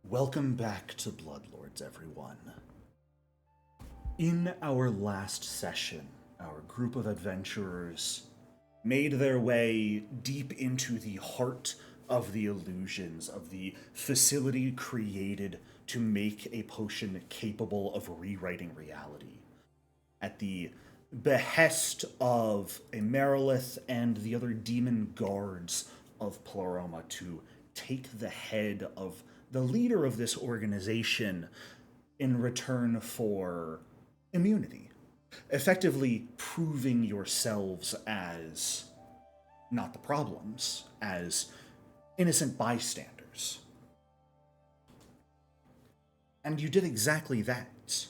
Welcome back to Bloodlords, everyone. In our last session, our group of adventurers made their way deep into the heart of the illusions of the facility created to make a potion capable of rewriting reality. At the behest of Immryg-Zuul and the other demon guards of Pleroma to take the head of the leader of this organization in return for immunity, effectively proving yourselves as not the problems, as innocent bystanders. And you did exactly that.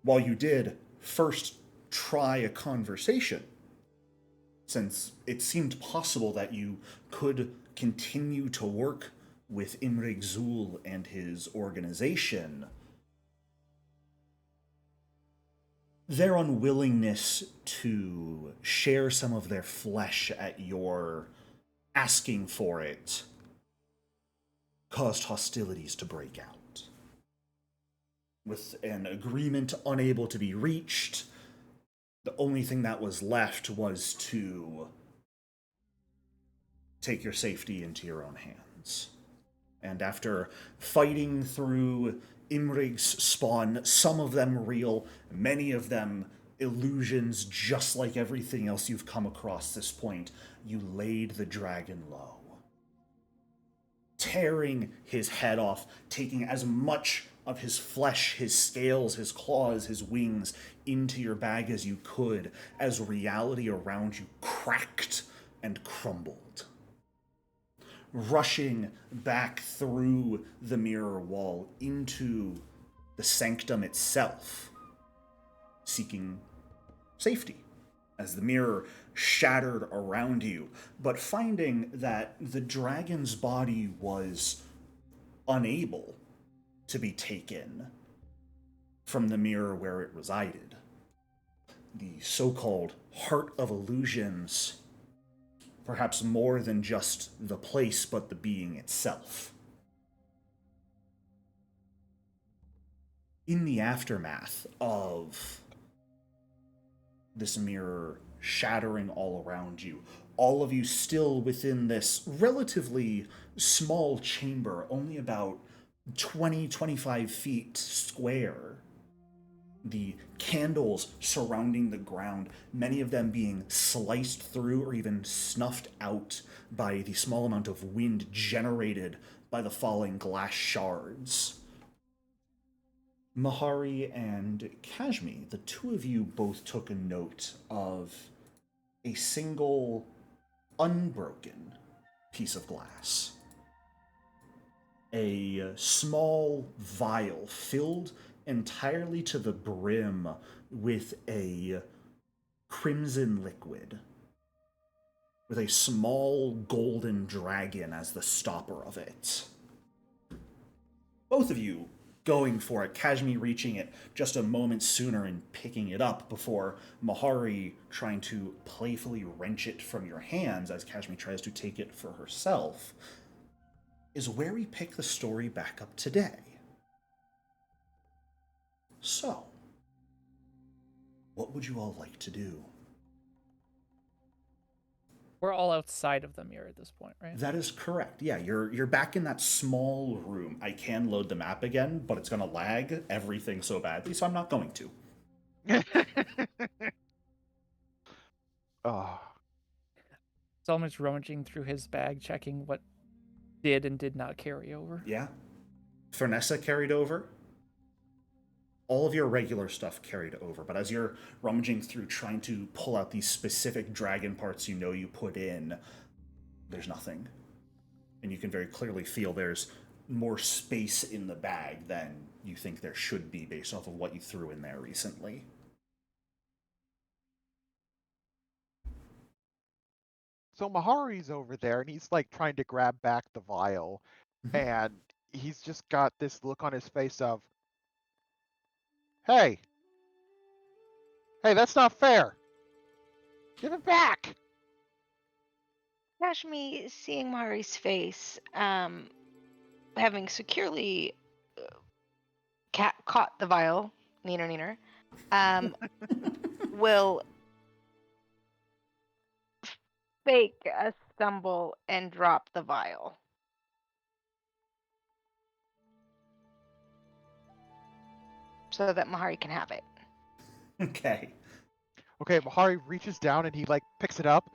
While you did first try a conversation, since it seemed possible that you could continue to work with Immryg-Zuul and his organization, their unwillingness to share some of their flesh at your asking for it caused hostilities to break out. With an agreement unable to be reached, the only thing that was left was to take your safety into your own hands. And after fighting through Immryg's spawn, some of them real, many of them illusions, just like everything else you've come across this point, you laid the dragon low. Tearing his head off, taking as much of his flesh, his scales, his claws, his wings into your bag as you could, as reality around you cracked and crumbled. Rushing back through the mirror wall into the sanctum itself, seeking safety as the mirror shattered around you, but finding that the dragon's body was unable to be taken from the mirror where it resided. The so-called Heart of Illusions, perhaps more than just the place, but the being itself. In the aftermath of this mirror shattering all around you, all of you still within this relatively small chamber, only about 20-25 feet square, the candles surrounding the ground, many of them being sliced through or even snuffed out by the small amount of wind generated by the falling glass shards. Mahari and Kashmi, the two of you both took a note of a single unbroken piece of glass. A small vial filled entirely to the brim with a crimson liquid, with a small golden dragon as the stopper of it. Both of you going for it, Kashmi reaching it just a moment sooner and picking it up before Mahari trying to playfully wrench it from your hands as Kashmi tries to take it for herself, is where we pick the story back up today. So, what would you all like to do? We're all outside of the mirror at this point, right? That is correct. Yeah, you're back in that small room. I can load the map again, but it's going to lag everything so badly, so I'm not going to. Oh, Selma's rummaging through his bag, checking what did and did not carry over. Yeah. Fernessa carried over. All of your regular stuff carried over, but as you're rummaging through trying to pull out these specific dragon parts you know you put in, there's nothing. And you can very clearly feel there's more space in the bag than you think there should be based off of what you threw in there recently. so Mahari's over there and he's like trying to grab back the vial, Mhm. and he's just got this look on his face of, hey, that's not fair. Give it back. Kashmi, seeing Mari's face, having securely caught the vial, neener, will fake a stumble and drop the vial. So that Mahari can have it. Okay. Okay, Mahari reaches down and he like picks it up,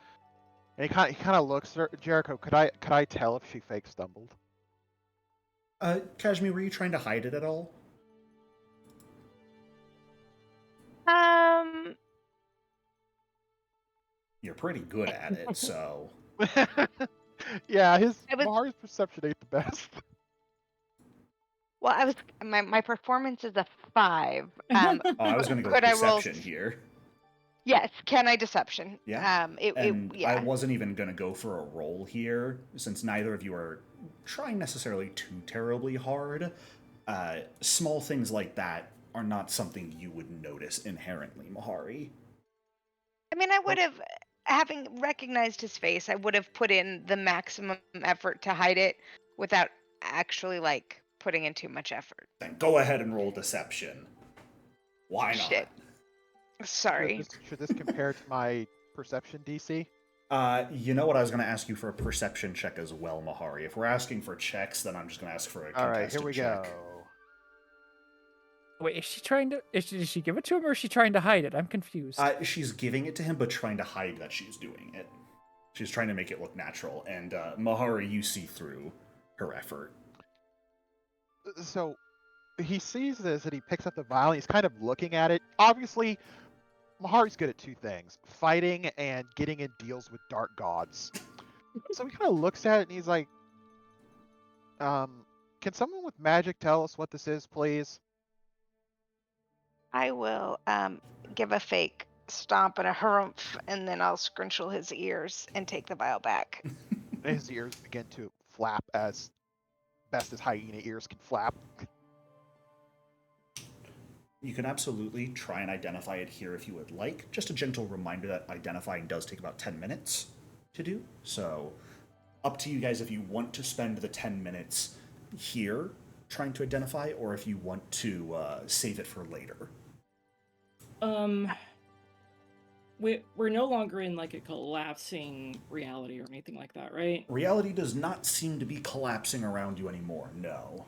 and he kind of looks. Jericho, could I tell if she fake stumbled? Kashmir, were you trying to hide it at all? You're pretty good at it, so. Yeah, I was- Mahari's perception ain't the best. Well, my performance is a 5. Oh, I was going to go with Could I roll- deception here. Yes, can I deception? Yeah. Yeah. I wasn't even going to go for a roll here, since neither of you are trying necessarily too terribly hard. Small things like that are not something you would notice inherently, Mahari. I mean, I would have, having recognized his face, I would have put in the maximum effort to hide it without actually, like, putting in too much effort. Then go ahead and roll deception. Why not? Shit. Sorry. Should this compare to my perception DC? You know what? I was going to ask you for a perception check as well, Mahari. If we're asking for checks, then I'm just going to ask for a contested All right, here we check. go. Wait, is she trying to? Did she give it to him, or is she trying to hide it? I'm confused. She's giving it to him, but trying to hide that she's doing it. She's trying to make it look natural, and Mahari, you see through her effort. So he sees this and he picks up the vial. And he's kind of looking at it. Obviously, Mahari's good at two things: fighting and getting in deals with dark gods. So he kind of looks at it and he's like, "Can someone with magic tell us what this is, please?" I will give a fake stomp and a harumph, and then I'll scrunchel his ears and take the vial back. And his ears begin to flap as best as hyena ears can flap. You can absolutely try and identify it here if you would like. Just a gentle reminder that identifying does take about 10 minutes to do. So, up to you guys if you want to spend the 10 minutes here trying to identify, or if you want to save it for later. We're no longer in like a collapsing reality or anything like that, right? Reality does not seem to be collapsing around you anymore, no.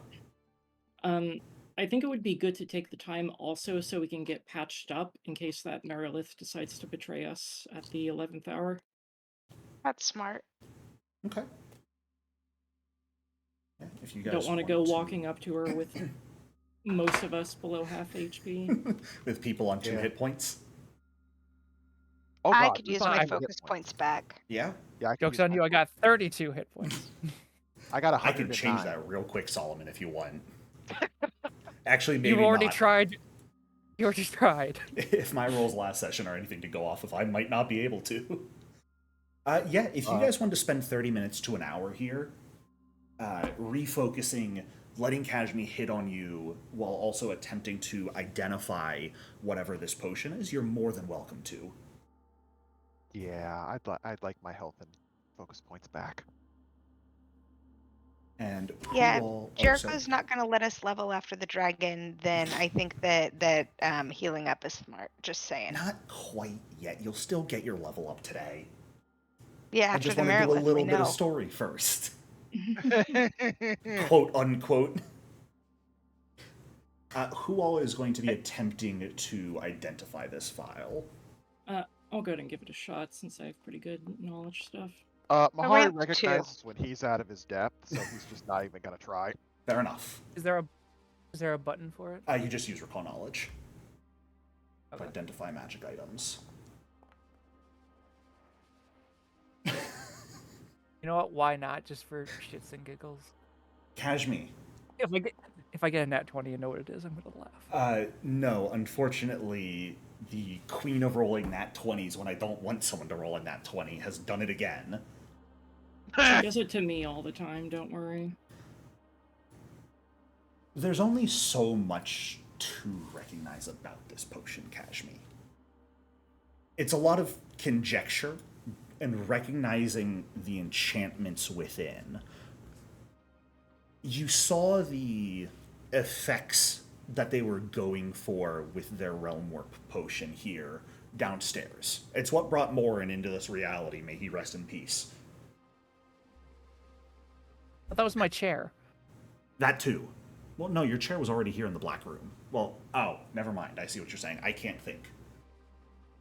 I think it would be good to take the time also so we can get patched up in case that Merilith decides to betray us at the 11th hour. That's smart. Okay. Yeah, if you guys Don't want to go walking up to her with most of us below half HP. With people on 2 hit points? Oh, I God, could use I my have hit focus points back. Yeah? Yeah, I could Joke's use on my you. I focus. got 32 hit points. I got I can change 109. that real quick, Solomon, if you want. Actually, maybe You've already not. tried. You already tried. If my rolls last session are anything to go off of, I might not be able to. Yeah, if you guys want to spend 30 minutes to an hour here, refocusing, letting Kashmir hit on you while also attempting to identify whatever this potion is, you're more than welcome to. Yeah, I'd like my health and focus points back. And Yeah, sorry. Jericho's not going to let us level after the dragon, then I think that healing up is smart. Just saying. Not quite yet. You'll still get your level up today. Yeah, I after just the want to do a Merilith, little we bit of know. story first. Quote unquote. Who all is going to be attempting to identify this file? I'll go ahead and give it a shot since I have pretty good knowledge stuff. Mahari have recognizes when he's out of his depth, so he's just not even gonna try. Fair enough. Is there a button for it? You just use recall knowledge to Okay. identify magic items. You know what? Why not? Just for shits and giggles. Kashmir. If I get a nat 20 and know what it is, I'm gonna laugh. No, unfortunately, the queen of rolling nat 20s when I don't want someone to roll a nat 20 has done it again. She does it to me all the time, don't worry. There's only so much to recognize about this potion, Kashmir. It's a lot of conjecture and recognizing the enchantments within. You saw the effects that they were going for with their realm warp potion here downstairs. It's what brought Morin into this reality. May he rest in peace. I thought that was my chair. That too. Well, no, your chair was already here in the black room. Well, oh, never mind. I see what you're saying. I can't think.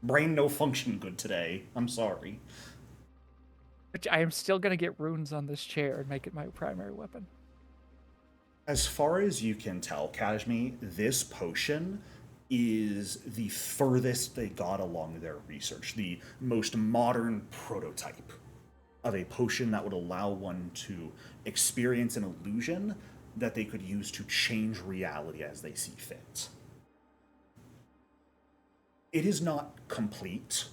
Brain no function good today. I'm sorry. Which I am still going to get runes on this chair and make it my primary weapon. As far as you can tell, Kashmi, this potion is the furthest they got along their research. The most modern prototype of a potion that would allow one to experience an illusion that they could use to change reality as they see fit. It is not complete.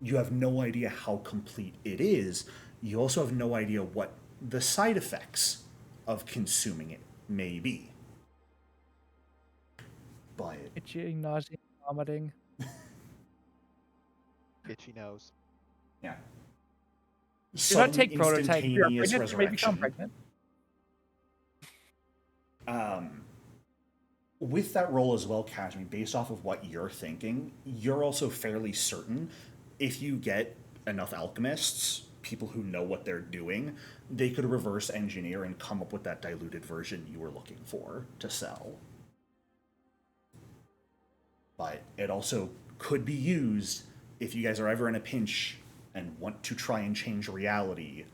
You have no idea how complete it is. You also have no idea what the side effects of consuming it may be. But Itching, nausea, vomiting. Itchy nose. yeah. Do not take prototype. If you're Instantaneous pregnant, you may become resurrection. pregnant. With that role as well, Kashmi, based off of what you're thinking, you're also fairly certain if you get enough alchemists, people who know what they're doing, they could reverse engineer and come up with that diluted version you were looking for to sell. But it also could be used if you guys are ever in a pinch and want to try and change reality,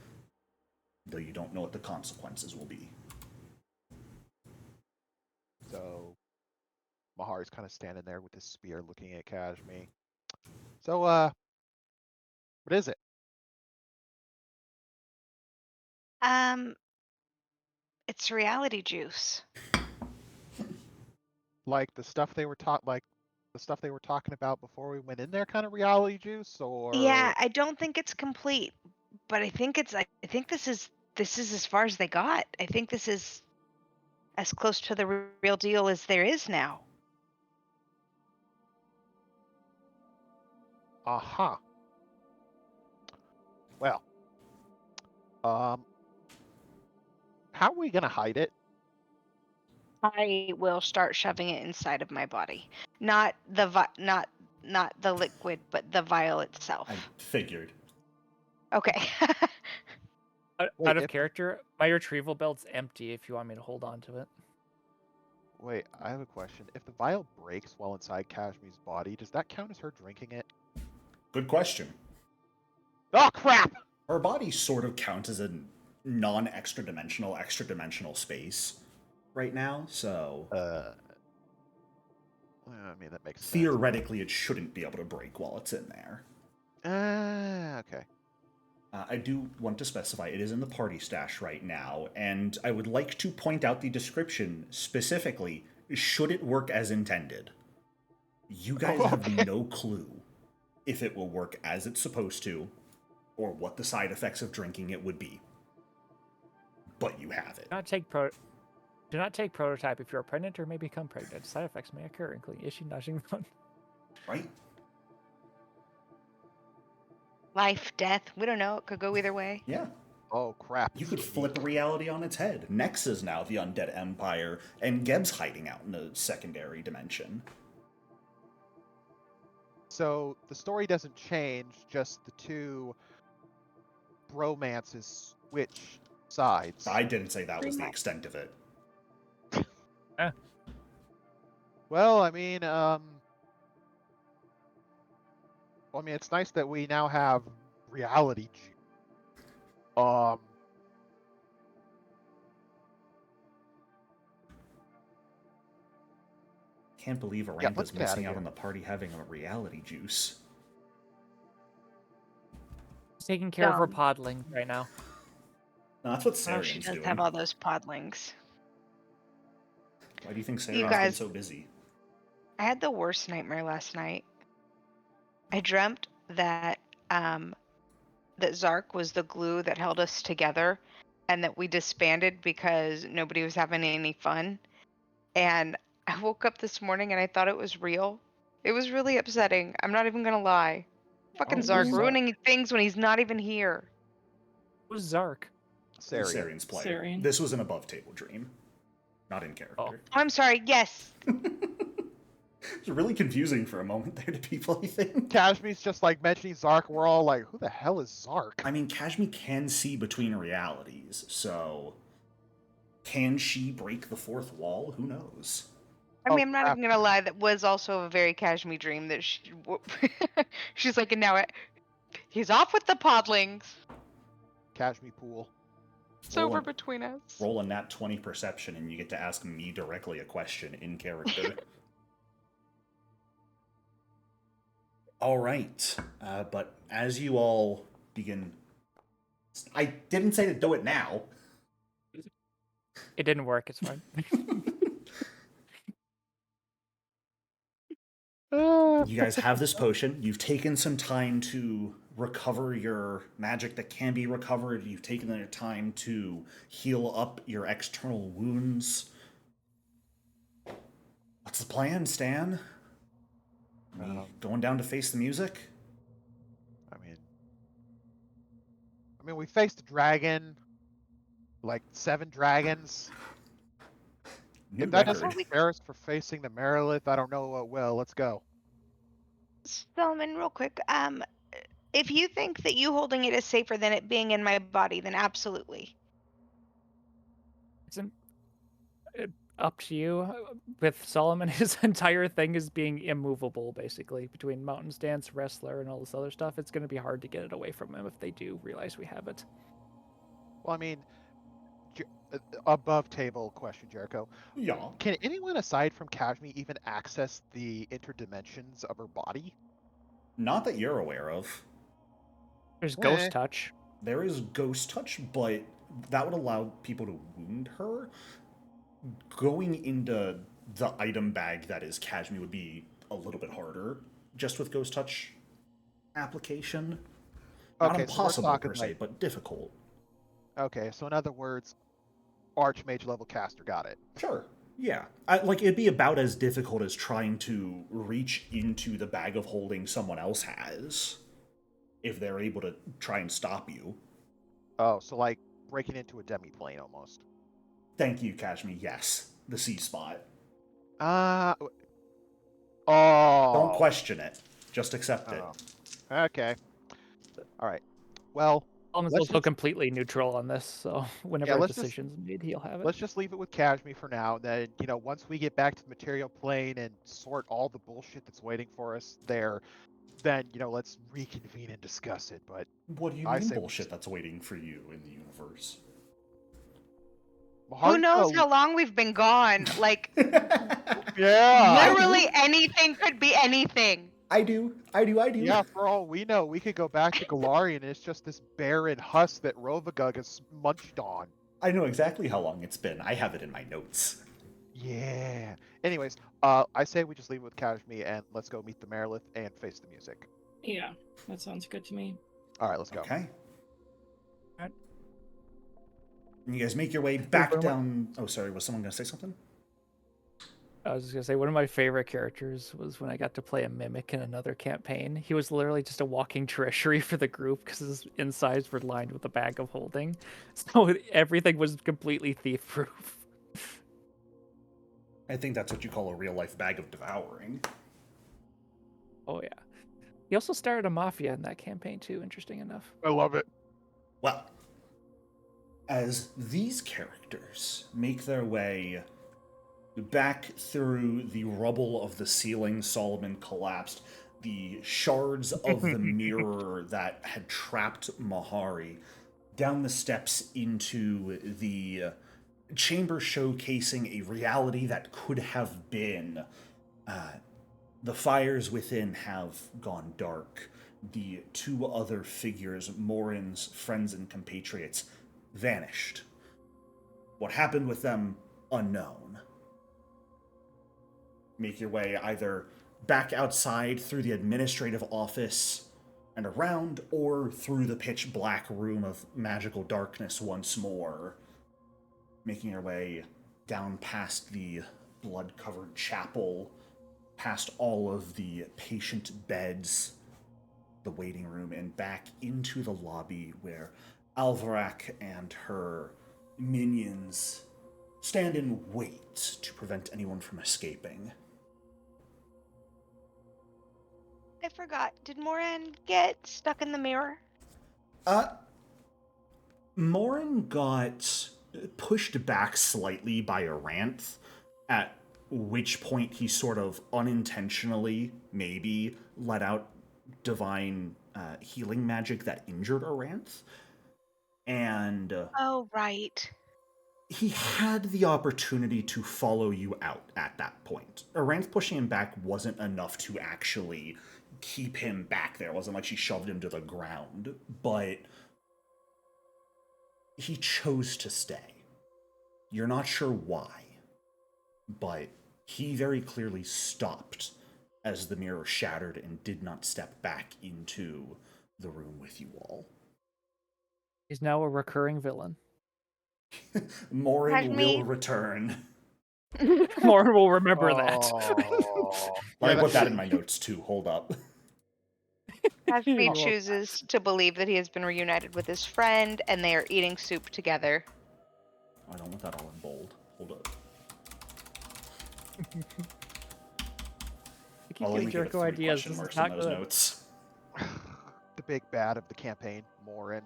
though you don't know what the consequences will be. So Mahari's kind of standing there with his spear looking at Kashmi. So, what is it? It's reality juice. Like the stuff they were talking about before we went in there, kind of reality juice, or Yeah, I don't think it's complete, but I think this is as far as they got. I think this is as close to the real deal as there is now. aha. Well, how are we gonna hide it? I will start shoving it inside of my body. Not the not the liquid, but the vial itself. I figured. Okay. Wait, Out of if- character, my retrieval belt's empty if you want me to hold on to it. Wait, I have a question. If the vial breaks while inside Kashmi's body, does that count as her drinking it? Good question. Oh crap! Her body sort of counts as a non-extra dimensional space right now, so I mean that makes sense. theoretically it shouldn't be able to break while it's in there. Okay. I do want to specify it is in the party stash right now, and I would like to point out the description specifically, should it work as intended. You guys have no clue if it will work as it's supposed to, or what the side effects of drinking it would be. But you have it. Do not take prototype if you are pregnant or may become pregnant. Side effects may occur, including itching, nausea, vomiting. Right? Life, death, we don't know. It could go either way. Yeah. Oh crap! You could flip reality on its head. Nex is now the undead empire, and Geb's hiding out in a secondary dimension. So the story doesn't change, just the two bromances switch sides. I didn't say that was the extent of it. Well, I mean, it's nice that we now have reality. Can't believe let's Aranda's get outta missing out here. on the party having a reality juice. She's taking care of her Dumb. podling right now. No, that's what Oh, she Sarion's does doing. have all those podlings. Why do you think You Sarion's been guys- so busy? I had the worst nightmare last night. I dreamt that that Zark was the glue that held us together, and that we disbanded because nobody was having any fun. And I woke up this morning and I thought it was real. It was really upsetting. I'm not even gonna lie. Fucking Oh, Zark Zark. ruining things when he's not even here. Who's Zark? Sarian. Sarian's player. Sarian. This was an above-table dream, not in character. Oh. I'm sorry. Yes. It's really confusing for a moment there to people, I think. Kashmi's just like mentioning Zark. We're all like, who the hell is Zark? I mean, Kashmi can see between realities, so can she break the fourth wall? Who knows? I Oh, mean, I'm not crap. even gonna lie. That was also a very Kashmir dream. That she's like, and now he's off with the podlings. Kashmi pool. It's Roll over a- between us. Roll a nat 20 perception, and you get to ask me directly a question in character. All right, but as you all begin, I didn't say to do it now. It didn't work. It's fine. You guys have this potion. You've taken some time to recover your magic that can be recovered. You've taken your time to heal up your external wounds. What's the plan, Stan? Are we going down to face the music? I mean, we faced a dragon, like 7 dragons. New If that record. doesn't prepare us for facing the Merilith, I don't know what will. Let's go. Solomon, real quick. If you think that you holding it is safer than it being in my body, then absolutely. It's up to you. With Solomon, his entire thing is being immovable, basically. Between Mountains Dance, Wrestler, and all this other stuff, it's going to be hard to get it away from him if they do realize we have it. Well, I mean, above table question, Jericho. Yeah. Can anyone aside from Kashmi even access the interdimensions of her body? Not that you're aware of. There's Eh. Ghost Touch. There is Ghost Touch, but that would allow people to wound her. Going into the item bag that is Kashmi would be a little bit harder, just with Ghost Touch application. Not Okay, so we're impossible talking per se, like- but difficult. Okay, so in other words, Archmage level caster got it. Sure. Yeah. It'd be about as difficult as trying to reach into the bag of holding someone else has, if they're able to try and stop you. Oh, so like breaking into a demi-plane almost. Thank you, Kashmi. Yes. The C spot. Oh. Don't question it. Just accept it. Oh. Okay. All right. Well, Solomon's let's also just- completely neutral on this, so whenever a let's just- decision's made, he'll have it. let's just leave it with Kashmi for now. Then, once we get back to the material plane and sort all the bullshit that's waiting for us there, then, let's reconvene and discuss it. But What do you I mean say we bullshit just- that's waiting for you in the universe? Who knows how long we've been gone? Like, Yeah. literally anything could be anything. I do. Yeah, for all we know, we could go back to Galarian and it's just this barren husk that Rovagug has munched on. I know exactly how long it's been. I have it in my notes. Yeah. Anyways, I say we just leave it with Kashmi and let's go meet the Merilith and face the music. Yeah, that sounds good to me. All right, let's go. Okay. Alright. And you guys make your way back Everyone- down. Oh, sorry. Was someone going to say something? I was just gonna say one of my favorite characters was when I got to play a mimic in another campaign. He was literally just a walking treasury for the group because his insides were lined with a bag of holding, so everything was completely thief-proof. I think that's what you call a real life bag of devouring. Oh yeah. He also started a mafia in that campaign too. Interesting enough. I love it. Well, as these characters make their way back through the rubble of the ceiling Solomon collapsed, the shards of the mirror that had trapped Mahari, down the steps into the chamber showcasing a reality that could have been. The fires within have gone dark. The 2 other figures, Morin's friends and compatriots, vanished. What happened with them, unknown. Make your way either back outside through the administrative office and around, or through the pitch black room of magical darkness once more. Making your way down past the blood-covered chapel, past all of the patient beds, the waiting room, and back into the lobby where Alvarak and her minions stand in wait to prevent anyone from escaping. I forgot. Did Moran get stuck in the mirror? Morin got pushed back slightly by Aranth, at which point he sort of unintentionally, maybe, let out divine healing magic that injured Aranth. And Oh, right. he had the opportunity to follow you out at that point. Aranth pushing him back wasn't enough to actually keep him back there. It wasn't like she shoved him to the ground, but he chose to stay. You're not sure why, but he very clearly stopped as the mirror shattered and did not step back into the room with you all. He's now a recurring villain. Morin will Kashmir. return. Morin will remember that. Oh. Let me Yeah, put that in my notes too. Hold up. Kashmir Well, chooses to believe that he has been reunited with his friend and they are eating soup together. I don't want that all in bold. Hold up. I keep I'll getting only give it Jericho 3 ideas. question This is marks in not those good. notes. The big bad of the campaign, Morin,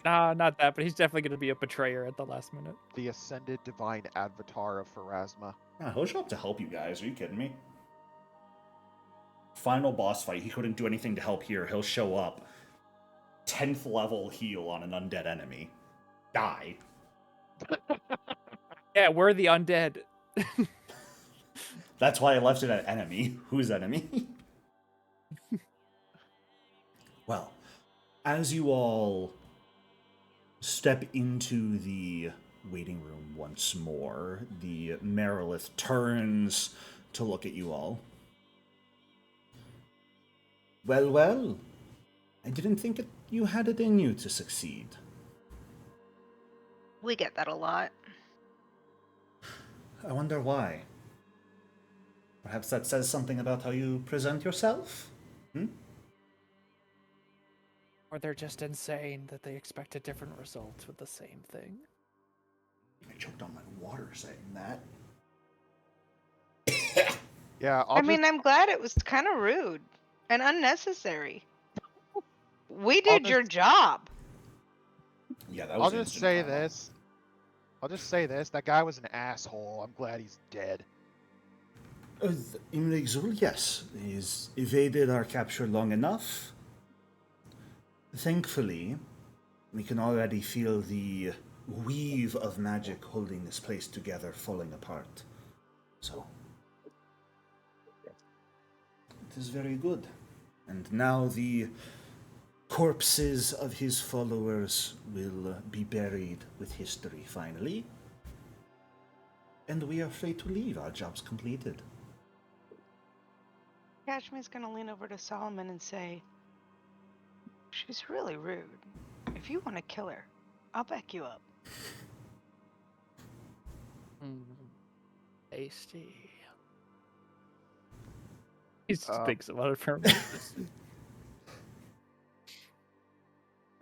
Nah, not that, but he's definitely going to be a betrayer at the last minute. the ascended divine avatar of Pharasma. Yeah, he'll show up to help you guys. Are you kidding me? Final boss fight. He couldn't do anything to help here. He'll show up. 10th level heal on an undead enemy. Die. Yeah, we're the undead. That's why I left it at enemy. Whose enemy? Well, as you all step into the waiting room once more, the Merilith turns to look at you all. Well, well. I didn't think you had it in you to succeed. We get that a lot. I wonder why. Perhaps that says something about how you present yourself? Or they're just insane that they expect a different result with the same thing. I choked on my water saying that. Yeah, I'm glad it was kind of rude and unnecessary. We did your job. Yeah, that was I'll just instant say karma. this. I'll just say this. That guy was an asshole. I'm glad he's dead. Immryg-Zuul, yes. He's evaded our capture long enough. Thankfully, we can already feel the weave of magic holding this place together falling apart. So, it is very good. And now the corpses of his followers will be buried with history finally. And we are free to leave. Our job's completed. Kashmir's gonna lean over to Solomon and say, "She's really rude. If you want to kill her, I'll back you up." Tasty. He just Um, thinks about it for a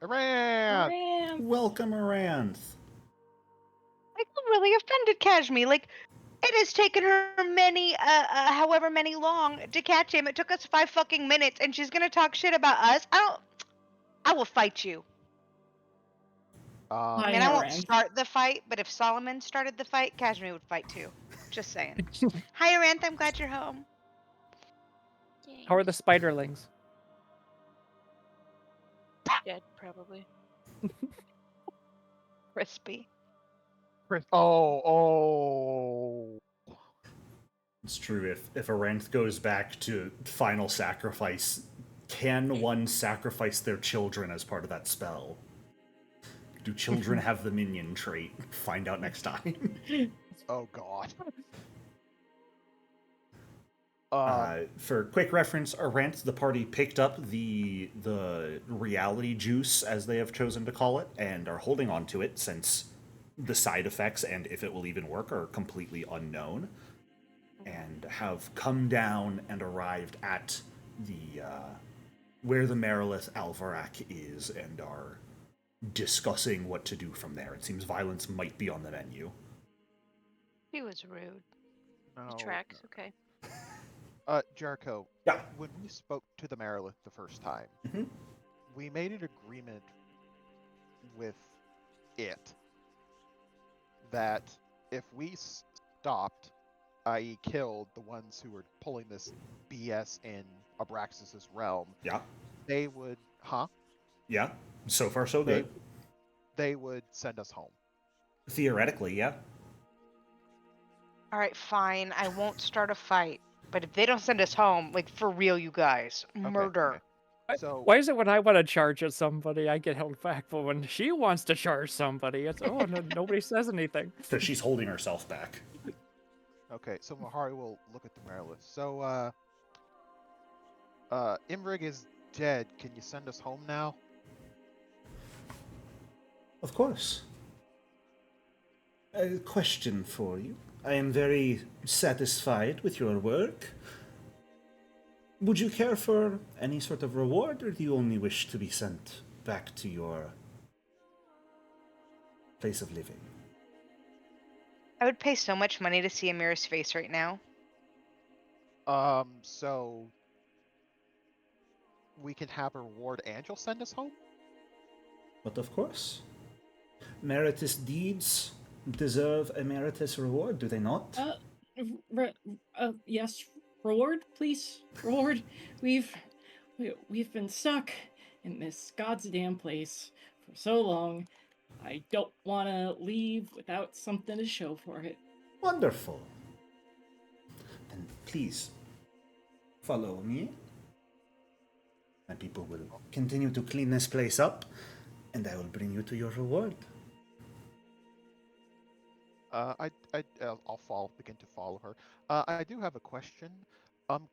Iran! Ram! Welcome, Aranth. I feel really offended, Kashmir. Like, it has taken her many, however many long to catch him. It took us 5 fucking minutes, and she's gonna talk shit about us. I will fight you. Um, I mean, I won't Aranth. start the fight, but if Solomon started the fight, Kashmir would fight too. Just saying. Hi, Aranth. I'm glad you're home. How are the spiderlings? Dead, probably. Crispy. oh. It's true. If Aranth goes back to final sacrifice, can one sacrifice their children as part of that spell? Do children have the minion trait? Find out next time. Oh, God. For quick reference, Aranth, the party picked up the reality juice, as they have chosen to call it, and are holding on to it since the side effects and if it will even work are completely unknown, and have come down and arrived at the where the Merilith Alvarak is, and are discussing what to do from there. It seems violence might be on the menu. He was rude. No, He tracks. Okay. Jericho, Yeah. when we spoke to the Merilith the first time, Mhm. we made an agreement with it that if we stopped, i.e. killed the ones who were pulling this BS in Abraxas's realm, Yeah. they would, Yeah. So far, so good. They would send us home. Theoretically, yeah. All right, fine. I won't start a fight. But if they don't send us home, like for real, you guys, murder. Okay. So Why is it when I want to charge at somebody, I get held back, but when she wants to charge somebody, it's no, nobody says anything. Because she's holding herself back. okay, so Mahari will look at the Merilith. So Immryg is dead. Can you send us home now? Of course. A question for you. I am very satisfied with your work. Would you care for any sort of reward, or do you only wish to be sent back to your place of living? I would pay so much money to see Amira's face right now. So we can have a reward and you'll send us home? But of course. Meritorious deeds deserve a meritorious reward, do they not? Yes, reward, please. Reward. We've been stuck in this goddamn place for so long. I don't want to leave without something to show for it. Wonderful. Then please follow me. And people will continue to clean this place up, and I will bring you to your reward. I'll begin to follow her. I do have a question.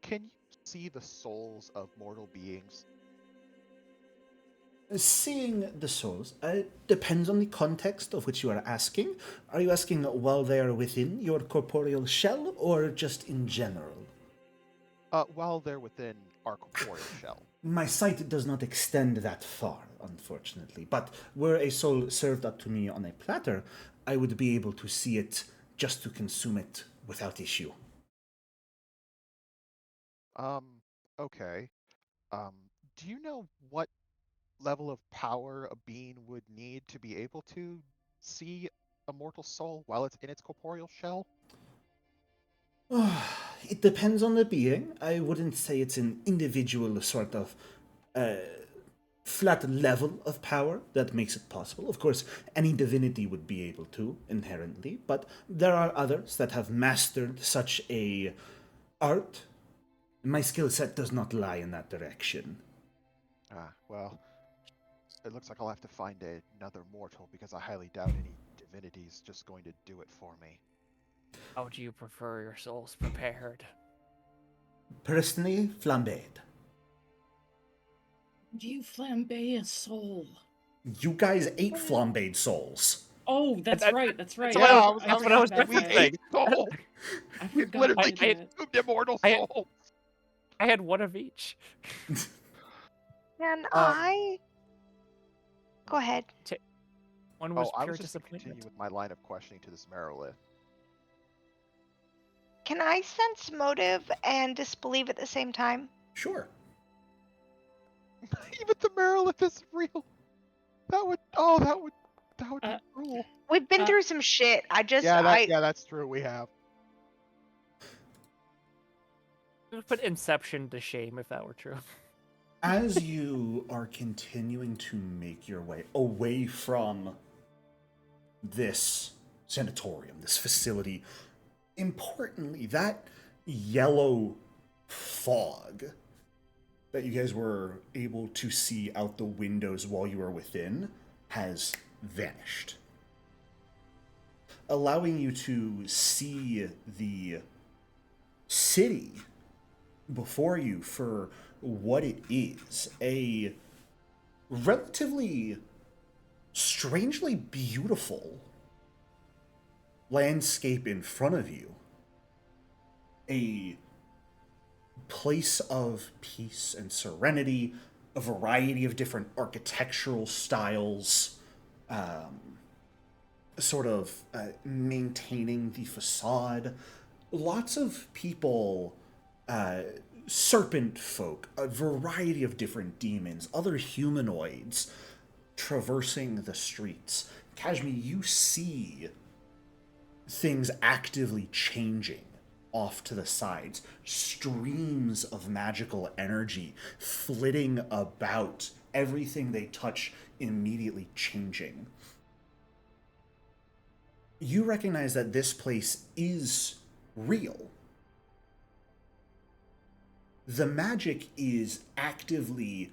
Can you see the souls of mortal beings? Seeing the souls depends on the context of which you are asking. Are you asking while they are within your corporeal shell, or just in general? While they're within our corporeal shell. My sight does not extend that far, unfortunately. But were a soul served up to me on a platter, I would be able to see it just to consume it without issue. Okay. Do you know what level of power a being would need to be able to see a mortal soul while it's in its corporeal shell? It depends on the being. I wouldn't say it's an individual sort of flat level of power that makes it possible. Of course, any divinity would be able to, inherently, but there are others that have mastered such a art. My skill set does not lie in that direction. Well, it looks like I'll have to find another mortal because I highly doubt any divinity's just going to do it for me. How do you prefer your souls prepared? Personally, flambéed. Do you flambe a soul? You guys ate flambéed souls. Oh, that's right. That's right. That's what I was forgot We about that. ate souls. I We forgot literally about that. consumed immortal I- souls. I had one of each. Can I? Go ahead. One was I pure was just going to continue disappointment. with my line of questioning to this Merilith. Can I sense motive and disbelieve at the same time? Sure. Even the Merilith is real. That would be cruel. We've been through some shit. Yeah, that's true. We have. It would put Inception to shame if that were true. As you are continuing to make your way away from this sanatorium, this facility, importantly, that yellow fog that you guys were able to see out the windows while you were within has vanished, allowing you to see the city before you for what it is, a relatively strangely beautiful landscape in front of you, a place of peace and serenity, a variety of different architectural styles, sort of maintaining the facade. Lots of people, serpent folk, a variety of different demons, other humanoids traversing the streets. Kashmi, you see things actively changing off to the sides, streams of magical energy flitting about, everything they touch immediately changing. You recognize that this place is real. The magic is actively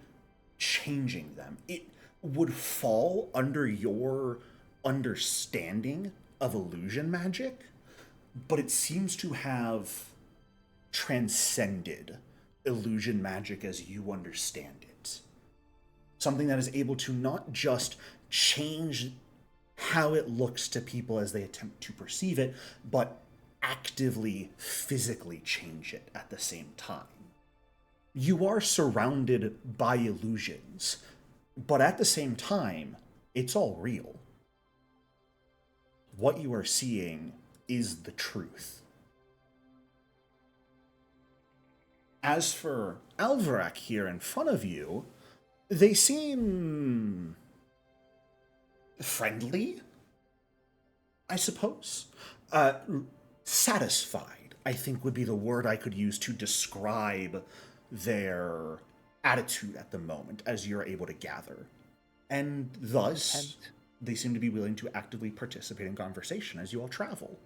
changing them. It would fall under your understanding of illusion magic, but it seems to have transcended illusion magic as you understand it. Something that is able to not just change how it looks to people as they attempt to perceive it, but actively, physically change it at the same time. You are surrounded by illusions, but at the same time, it's all real. What you are seeing is the truth. As for Alvarak here in front of you, they seem friendly, I suppose. Satisfied, I think, would be the word I could use to describe their attitude at the moment, as you're able to gather. And thus, they seem to be willing to actively participate in conversation as you all travel.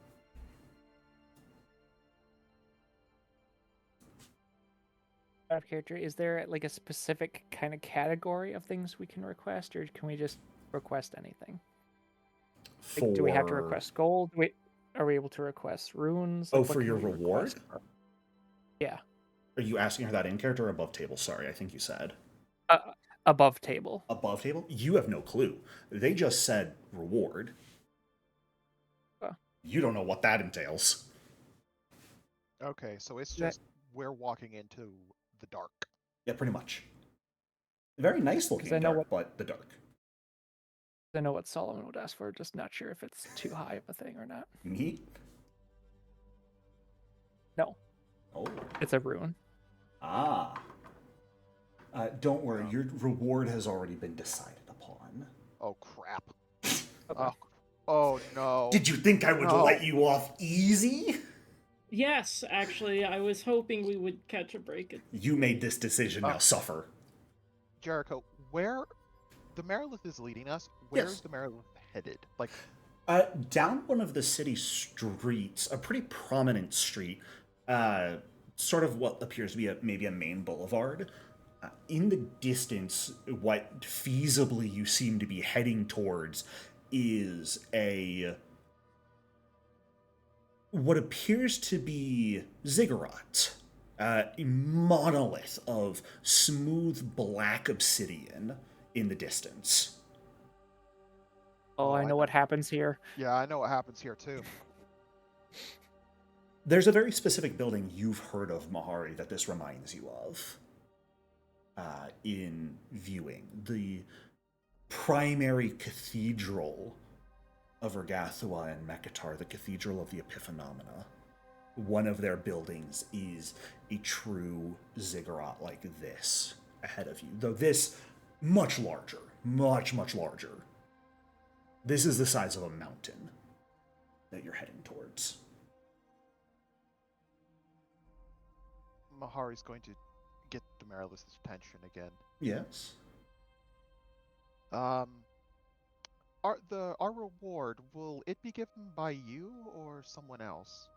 Out of character, is there like a specific kind of category of things we can request, or can we just request anything? Like, do we have to request gold? Are we able to request runes? Like, for your reward? Yeah. Are you asking her that in character or above table? Sorry, I think you said. Above table. Above table? You have no clue. They just said reward. You don't know what that entails. Okay, so it's just we're walking into the dark. Yeah, pretty much. Very nice looking dark, but the dark. I know what Solomon would ask for, just not sure if it's too high of a thing or not. Meat? No. Oh. It's a rune. Ah. Don't worry, your reward has already been decided upon. Oh, crap. Okay. Oh, no. Did you think I would let you off easy? Yes, actually, I was hoping we would catch a break. You made this decision, now suffer. Jericho, where the Marilith is leading us, where's the Marilith headed? Like, down one of the city streets, a pretty prominent street, sort of what appears to be maybe a main boulevard. In the distance, what feasibly you seem to be heading towards is what appears to be ziggurat, a monolith of smooth black obsidian in the distance. Oh, I know what happens here. Yeah, I know what happens here too. There's a very specific building you've heard of, Mahari, that this reminds you of. In viewing the primary cathedral of Ergathua and Mekatar, the Cathedral of the Epiphenomena. One of their buildings is a true ziggurat like this ahead of you, though this much larger, much larger. This is the size of a mountain that you're heading towards. Mahari's going to get the Marilith's attention again. Yes. Our reward, will it be given by you or someone else?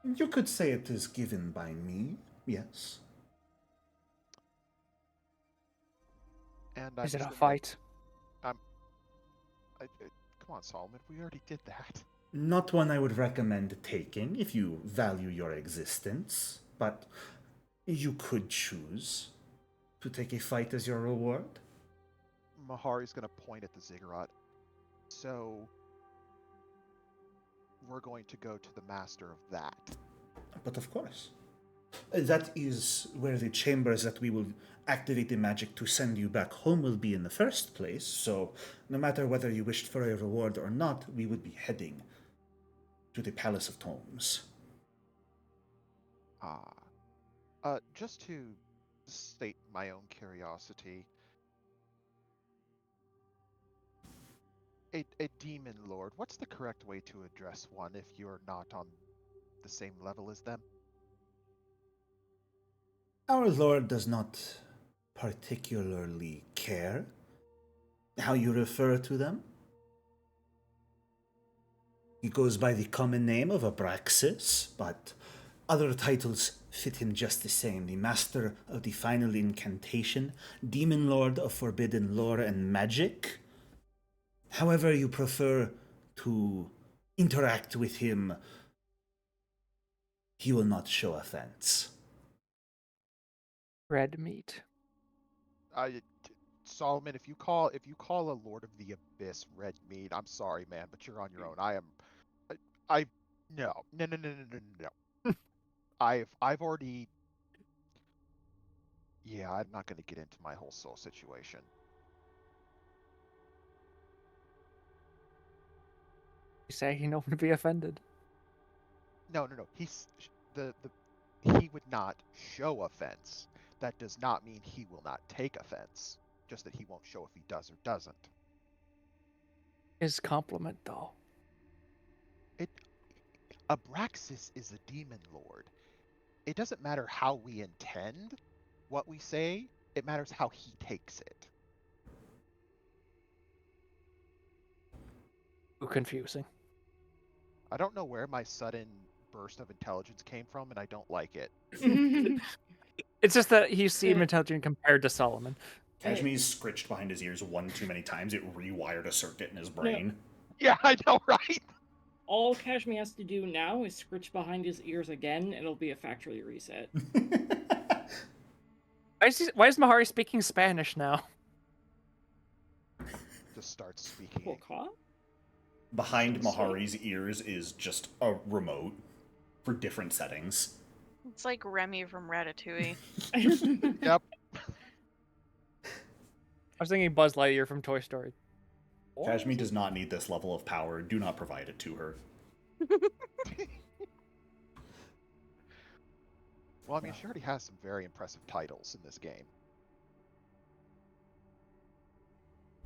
You could say it is given by me, yes. And is it a fight? Come on, Solomon, we already did that. Not one I would recommend taking if you value your existence, but you could choose to take a fight as your reward. Mahari's going to point at the ziggurat. So, we're going to go to the master of that. But of course. That is where the chambers that we will activate the magic to send you back home will be in the first place, so no matter whether you wished for a reward or not, we would be heading to the Palace of Tomes. Just to state my own curiosity, a demon lord, what's the correct way to address one if you're not on the same level as them? Our Lord does not particularly care how you refer to them. He goes by the common name of Abraxas, but other titles fit him just the same. The Master of the Final Incantation, Demon Lord of Forbidden Lore and Magic. However you prefer to interact with him, he will not show offense. Red meat. Solomon, if you call a Lord of the Abyss red meat, I'm sorry, man, but you're on your own. No. I've already. Yeah, I'm not going to get into my whole soul situation. You say no one to be offended. No. He would not show offense. That does not mean he will not take offense. Just that he won't show if he does or doesn't. His compliment, though. Abraxas is a demon lord. It doesn't matter how we intend what we say. It matters how he takes it. Too confusing. I don't know where my sudden burst of intelligence came from, and I don't like it. It's just that he seemed intelligent compared to Solomon. Kashmi's scritched behind his ears one too many times. It rewired a circuit in his brain. Yeah, I know, right? All Kashmir has to do now is scritch behind his ears again, and it'll be a factory reset. Why is Mahari speaking Spanish now? Just start speaking. What? Behind Mahari's ears is just a remote for different settings. It's like Remy from Ratatouille. Yep. I was thinking Buzz Lightyear from Toy Story. Kashmi does not need this level of power. Do not provide it to her. Well, I mean, she already has some very impressive titles in this game.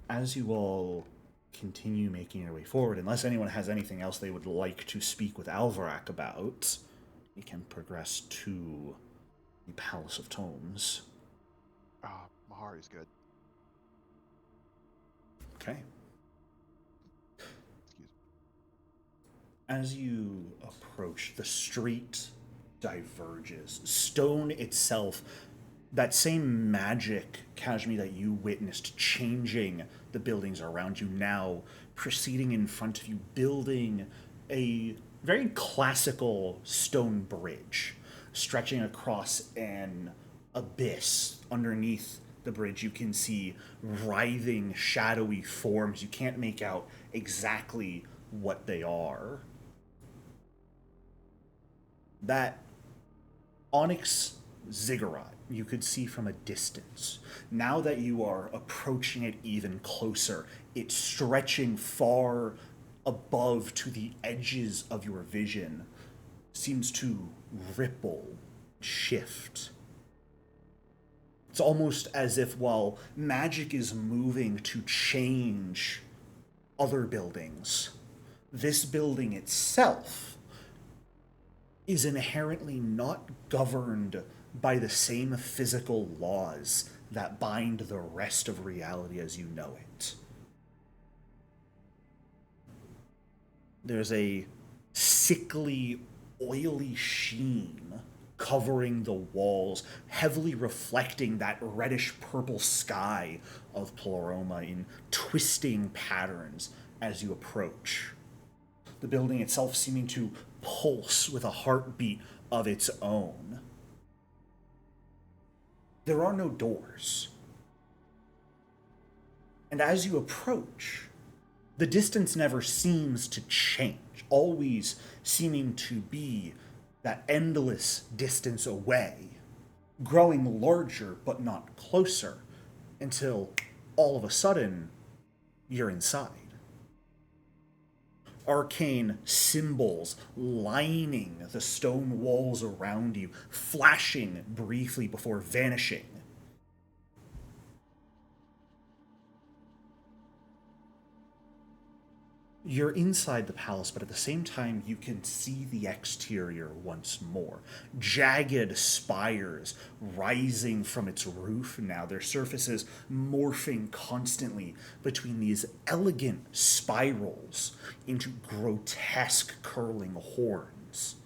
As you all continue making your way forward, unless anyone has anything else they would like to speak with Alvarak about, we can progress to the Palace of Tomes. Mahari's good. Okay. Excuse me. As you approach, the street diverges. Stone itself, that same magic, Kashmi, that you witnessed changing the buildings around you, now proceeding in front of you, building a very classical stone bridge stretching across an abyss. Underneath the bridge, you can see writhing, shadowy forms. You can't make out exactly what they are. That onyx ziggurat you could see from a distance. Now that you are approaching it even closer, it's stretching far above to the edges of your vision, seems to ripple, shift. It's almost as if while magic is moving to change other buildings, this building itself is inherently not governed by the same physical laws that bind the rest of reality as you know it. There's a sickly, oily sheen covering the walls, heavily reflecting that reddish-purple sky of Pleroma in twisting patterns as you approach. The building itself seeming to pulse with a heartbeat of its own. There are no doors. And as you approach, the distance never seems to change, always seeming to be that endless distance away, growing larger but not closer, until all of a sudden, you're inside. Arcane symbols lining the stone walls around you, flashing briefly before vanishing. You're inside the palace, but at the same time, you can see the exterior once more. Jagged spires rising from its roof now, their surfaces morphing constantly between these elegant spirals into grotesque curling horns.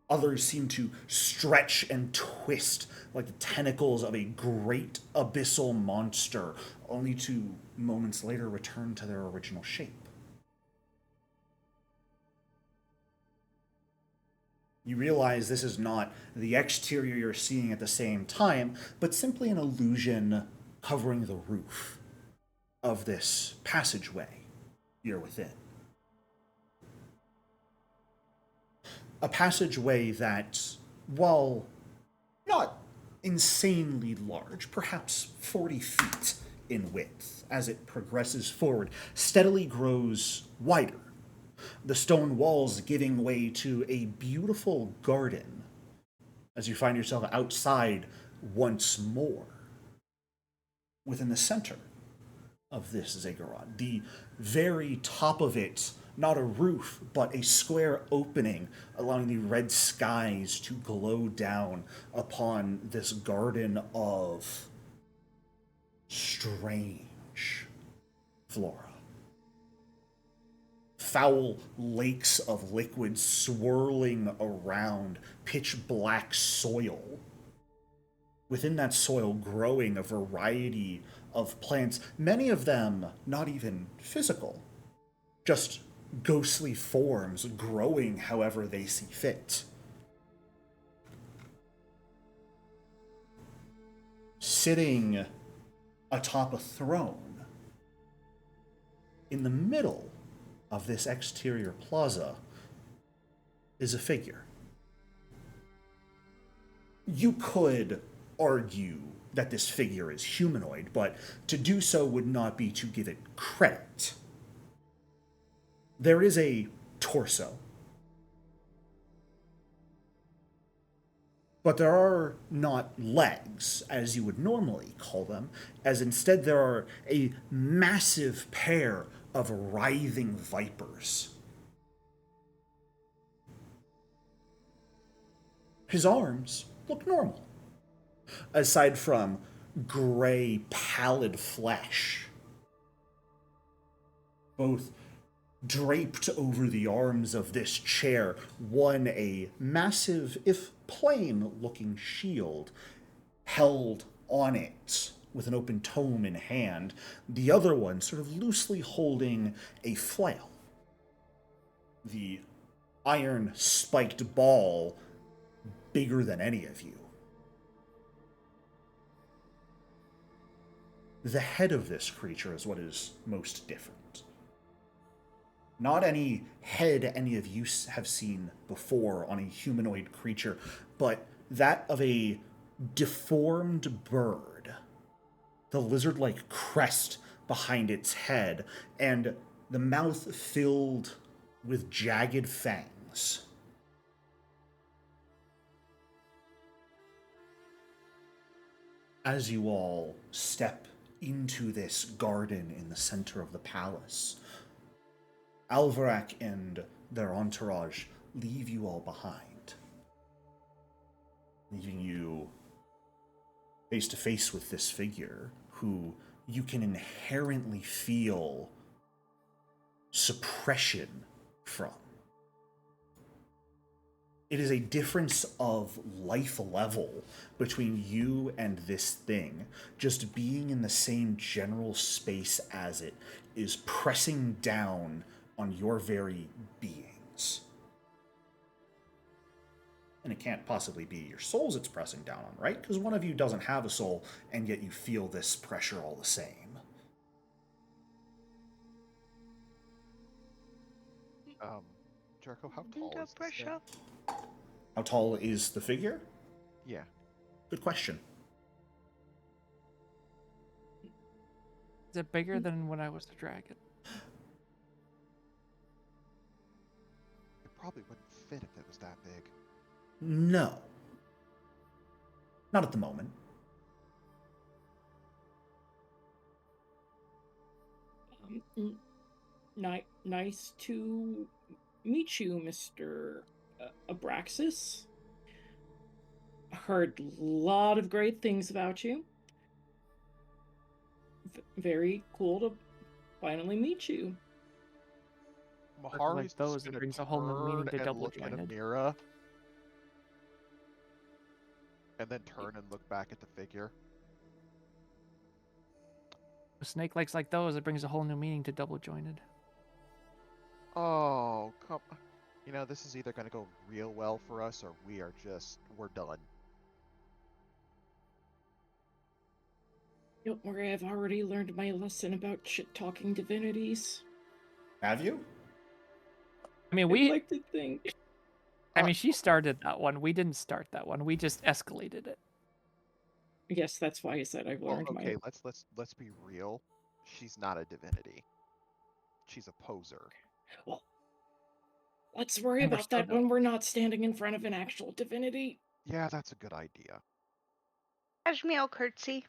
Others seem to stretch and twist like the tentacles of a great abyssal monster, only to moments later return to their original shape. You realize this is not the exterior you're seeing at the same time, but simply an illusion covering the roof of this passageway you're within. A passageway that, while not insanely large, perhaps 40 feet in width, as it progresses forward, steadily grows wider. The stone walls giving way to a beautiful garden as you find yourself outside once more. Within the center of this ziggurat, the very top of it, not a roof, but a square opening, allowing the red skies to glow down upon this garden of strange flora. Foul lakes of liquid swirling around pitch black soil. Within that soil growing a variety of plants, many of them not even physical, just ghostly forms growing however they see fit. Sitting atop a throne in the middle of this exterior plaza is a figure. You could argue that this figure is humanoid, but to do so would not be to give it credit. There is a torso, but there are not legs, as you would normally call them, as instead there are a massive pair of writhing vipers. His arms look normal, aside from gray, pallid flesh, both draped over the arms of this chair, one a massive, if plain-looking shield held on it with an open tome in hand, the other one sort of loosely holding a flail. The iron-spiked ball bigger than any of you. The head of this creature is what is most different. Not any head any of you have seen before on a humanoid creature, but that of a deformed bird. The lizard-like crest behind its head, and the mouth filled with jagged fangs. As you all step into this garden in the center of the palace, Alvarak and their entourage leave you all behind, leaving you face to face with this figure who you can inherently feel suppression from. It is a difference of life level between you and this thing. Just being in the same general space as it is pressing down on your very beings. And it can't possibly be your souls it's pressing down on, right? Because one of you doesn't have a soul, and yet you feel this pressure all the same. Jericho, how tall is this thing? How tall is the figure? Yeah. Good question. Is it bigger than when I was a dragon? It probably wouldn't fit if it was that big. No. Not at the moment. Nice to meet you, Mr. Abraxas. Heard a lot of great things about you. Very cool to finally meet you. Mahari's those, just it gonna brings a whole new meaning turn to and double look at jointed. Amira, and then turn and look back at the figure. Snake legs like those, it brings a whole new meaning to double jointed. Oh, come. You know, this is either gonna go real well for us, or we're done. Don't worry, I've already learned my lesson about shit-talking divinities. Have you? I mean, I'd like to think. I mean, she started that one. We didn't start that one. We just escalated it. Yes, that's why I said I've Well, learned okay, my. let's be real. She's not a divinity. She's a poser. Well, let's worry And we're about still that when we're not standing in front of an actual divinity. Yeah, that's a good idea. Ashmiel curtsy.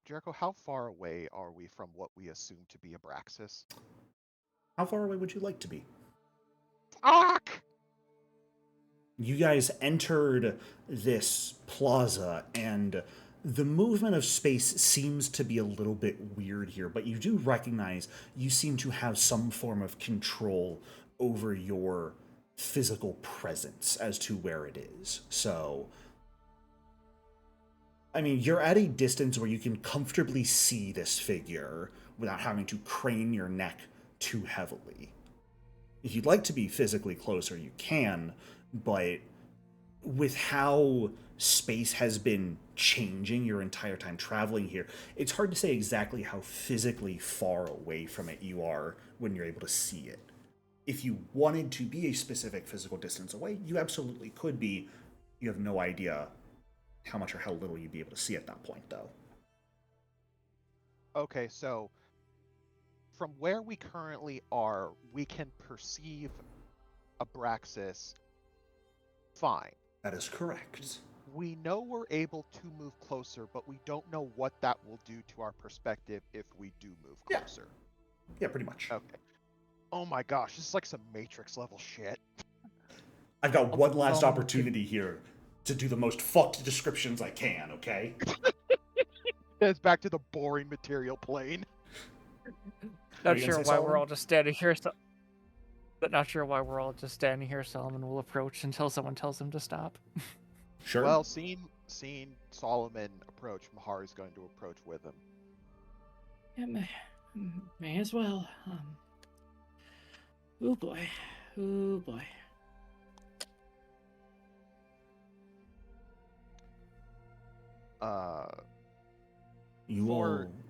Jericho, how far away are we from what we assume to be Abraxas? How far away would you like to be? Fuck! You guys entered this plaza, and the movement of space seems to be a little bit weird here, but you do recognize you seem to have some form of control over your physical presence as to where it is. So, I mean, you're at a distance where you can comfortably see this figure without having to crane your neck too heavily. If you'd like to be physically closer, you can, but with how space has been changing your entire time traveling here, it's hard to say exactly how physically far away from it you are when you're able to see it. If you wanted to be a specific physical distance away, you absolutely could be. You have no idea how much or how little you'd be able to see at that point, though. Okay, so from where we currently are, we can perceive Abraxas fine. That is correct. We know we're able to move closer, but we don't know what that will do to our perspective if we do move closer. Yeah, pretty much. Okay. Oh my gosh, this is like some Matrix level shit. I've got one last opportunity here to do the most fucked descriptions I can, okay? It's back to the boring material plane. Not sure why we're all just standing here. But not sure why we're all just standing here. Solomon will approach until someone tells him to stop. Sure. Well, seeing Solomon approach, Mahari's going to approach with him. Yeah, may as well. Oh boy. Oh boy.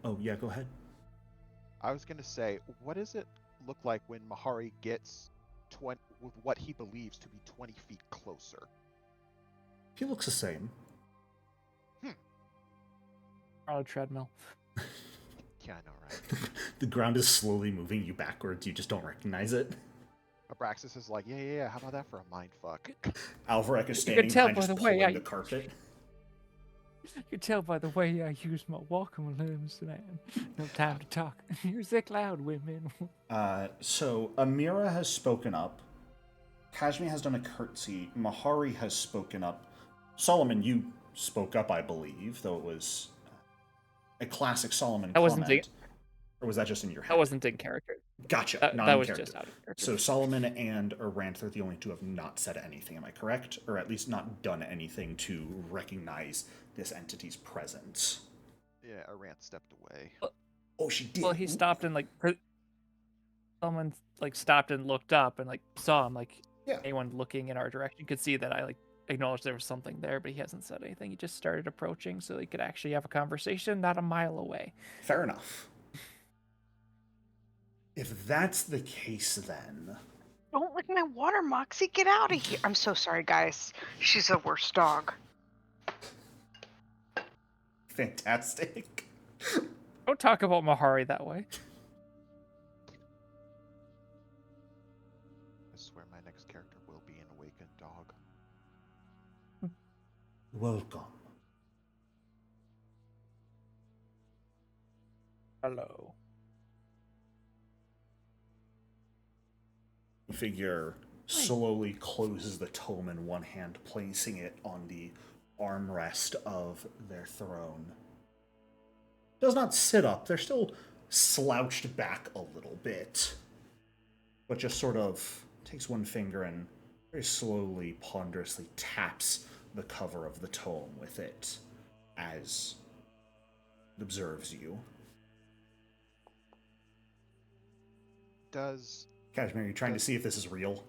Oh, yeah, go ahead. I was going to say, what does it look like when Mahari gets with what he believes to be 20 feet closer? He looks the same. On a treadmill. Yeah, I know, right? The ground is slowly moving you backwards. You just don't recognize it. Abraxas is like, yeah. How about that for a mind fuck? Alvarek is standing behind, just pulling the carpet. You can tell by the way I use my walking limbs that no time to talk. Music loud, women. So Amira has spoken up. Kashmir has done a curtsy. Mahari has spoken up. Solomon, you spoke up, I believe, though it was a classic Solomon comment. Or was that just in your head? That wasn't in character. Gotcha. That was just out of character. So Solomon and Aranth are the only two who have not said anything. Am I correct? Or at least not done anything to recognize this entity's presence. Yeah, Aranth stepped away. Oh, she did. Well, he stopped and someone stopped and looked up and saw him. Anyone looking in our direction could see that I acknowledged there was something there, but he hasn't said anything. He just started approaching so he could actually have a conversation not a mile away. Fair enough. If that's the case, then Don't lick my water, Moxie. Get out of here. I'm so sorry, guys. She's the worst dog. Fantastic. Don't talk about Mahari that way. I swear my next character will be an awakened dog. Welcome. Hello. The figure slowly closes the tome in one hand, placing it on the armrest of their throne. Does not sit up. They're still slouched back a little bit, but just sort of takes one finger and very slowly, ponderously taps the cover of the tome with it as it observes you. Cashmere, are you trying to see if this is real?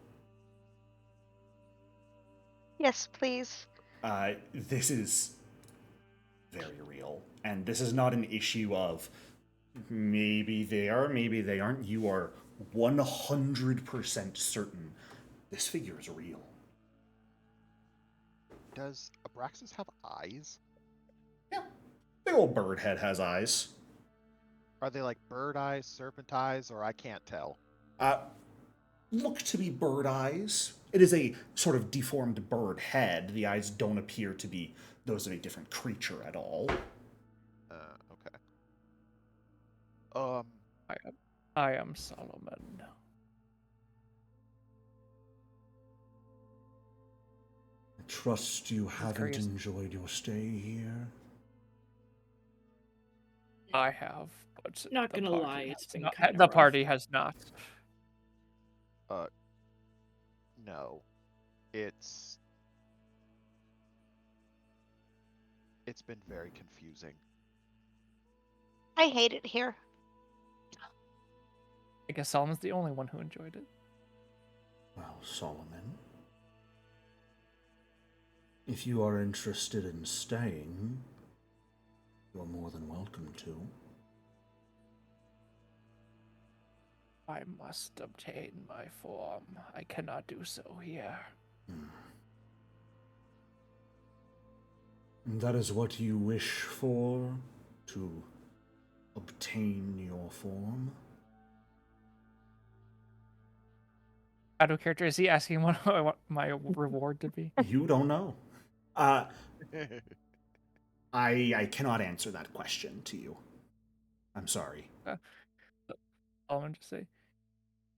Yes, please. This is very real. And this is not an issue of maybe they are, maybe they aren't. You are 100% certain this figure is real. Does Abraxas have eyes? Yeah. Big old bird head has eyes. Are they like bird eyes, serpent eyes, or I can't tell? Look to be bird eyes. It is a sort of deformed bird head. The eyes don't appear to be those of a different creature at all. Okay. I am Solomon. I trust you haven't curious. enjoyed your stay here. I have, but Not the gonna party lie, has it's been not- kinda the rough. party has not. No. It's been very confusing. I hate it here. I guess Solomon's the only one who enjoyed it. Well, Solomon, if you are interested in staying, you're more than welcome to. I must obtain my form. I cannot do so here. And that is what you wish for? To obtain your form? Out of character, is he asking what I want my reward to be? You don't know. I cannot answer that question to you. I'm sorry. Solomon just say,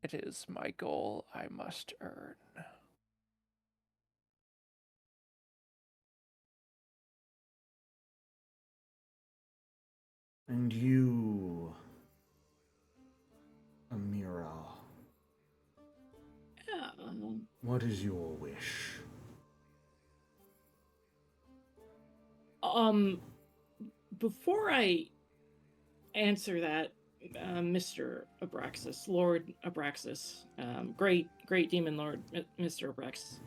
"It is my goal I must earn." And you, Amira, Yeah. what is your wish? Before I answer that, Mr. Abraxas, Lord Abraxas, great demon lord, Mr. Abraxas,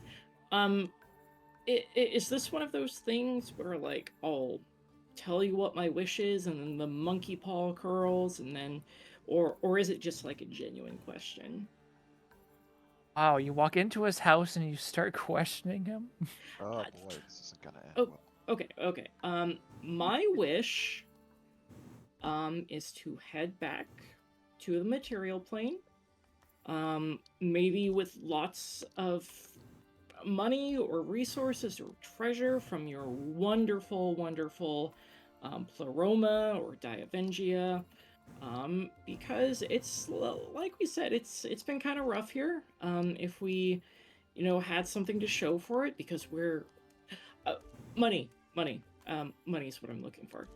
is this one of those things where, like, I'll tell you what my wish is and then the monkey paw curls and then, or is it just like a genuine question? Wow, you walk into his house and you start questioning him? Oh boy, this isn't gonna end Oh. well. Okay. My wish is to head back to the material plane. Maybe with lots of money or resources or treasure from your wonderful Pleroma or Diovengia. Because it's, like we said, it's been kind of rough here. If we, had something to show for it, because we're money is what I'm looking for.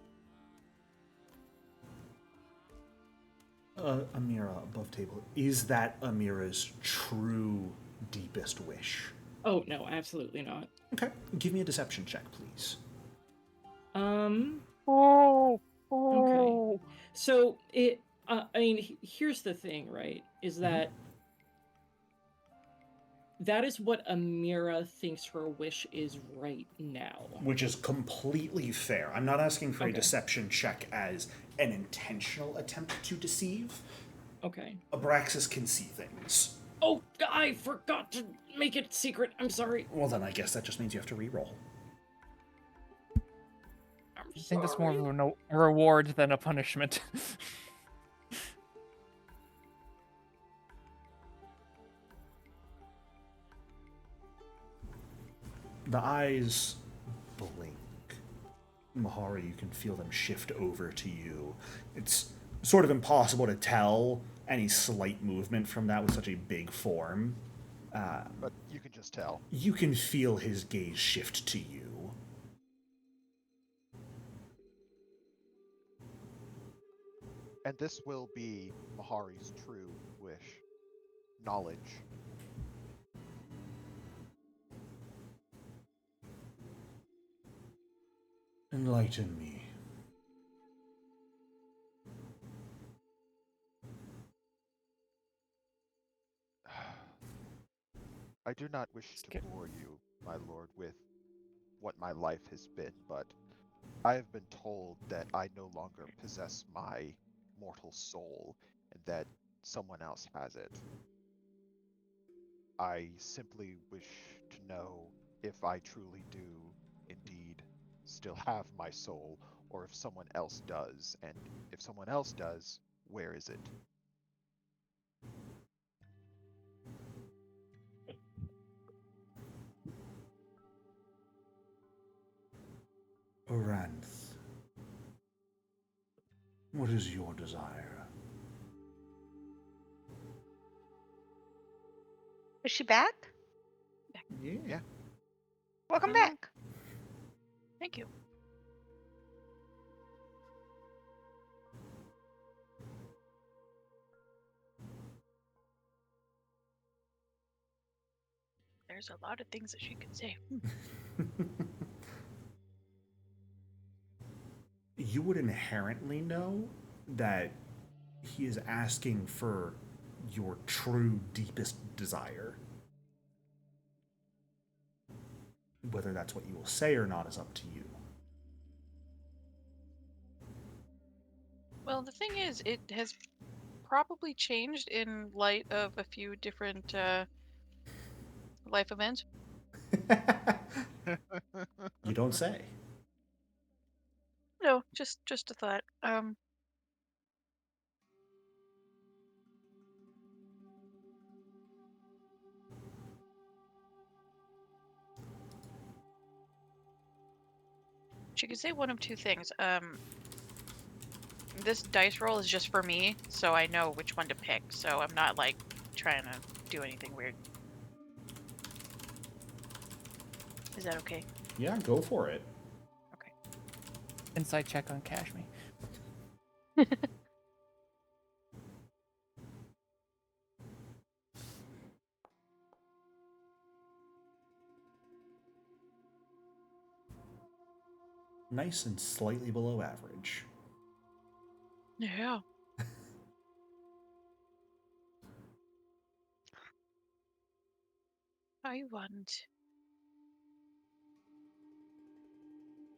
Amira, above table, is that Amira's true deepest wish? Oh no, absolutely not. Okay, give me a deception check, please. Okay. So here's the thing, right? Is that that is what Amira thinks her wish is right now. Which is completely fair. I'm not asking for a Okay. deception check as an intentional attempt to deceive. Okay. Abraxas can see things. Oh, I forgot to make it secret. I'm sorry. Well, then I guess that just means you have to re-roll. I'm I think that's more of sorry. a reward than a punishment. The eyes blink. Mahari, you can feel them shift over to you. It's sort of impossible to tell any slight movement from that with such a big form. But you can just tell. You can feel his gaze shift to you. And this will be Mahari's true wish. Knowledge. Enlighten me. I do not wish to bore you, my lord, with what my life has been, but I have been told that I no longer possess my mortal soul and that someone else has it. I simply wish to know if I truly do indeed still have my soul, or if someone else does, and if someone else does, where is it? Oranth, what is your desire? Is she back? Yeah. Welcome back. Thank you. There's a lot of things that she could say. You would inherently know that he is asking for your true, deepest desire. Whether that's what you will say or not is up to you. Well, the thing is, it has probably changed in light of a few different life events. You don't say. No, just a thought. She could say one of two things. This dice roll is just for me, so I know which one to pick. So I'm not like trying to do anything weird. Is that okay? Yeah, go for it. Okay. Insight check on Kashmi. Nice and slightly below average. Yeah. I want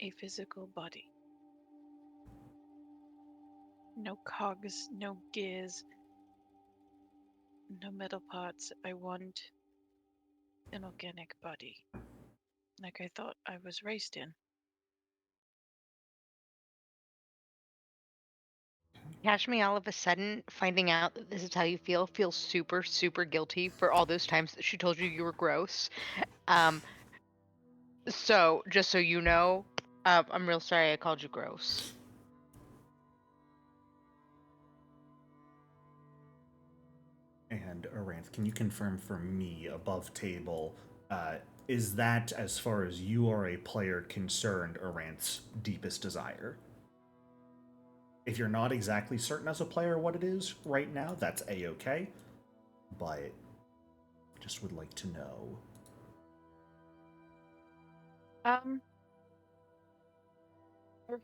a physical body. No cogs, no gears, no metal parts. I want an organic body, like I thought I was raised in. Kashmi, all of a sudden, finding out that this is how you feel, feels super, super guilty for all those times that she told you you were gross. So, just so you know, I'm real sorry I called you gross. And Aranth, can you confirm for me above table, is that, as far as you are a player concerned, Aranth's deepest desire? If you're not exactly certain as a player what it is right now, that's a-okay, but just would like to know.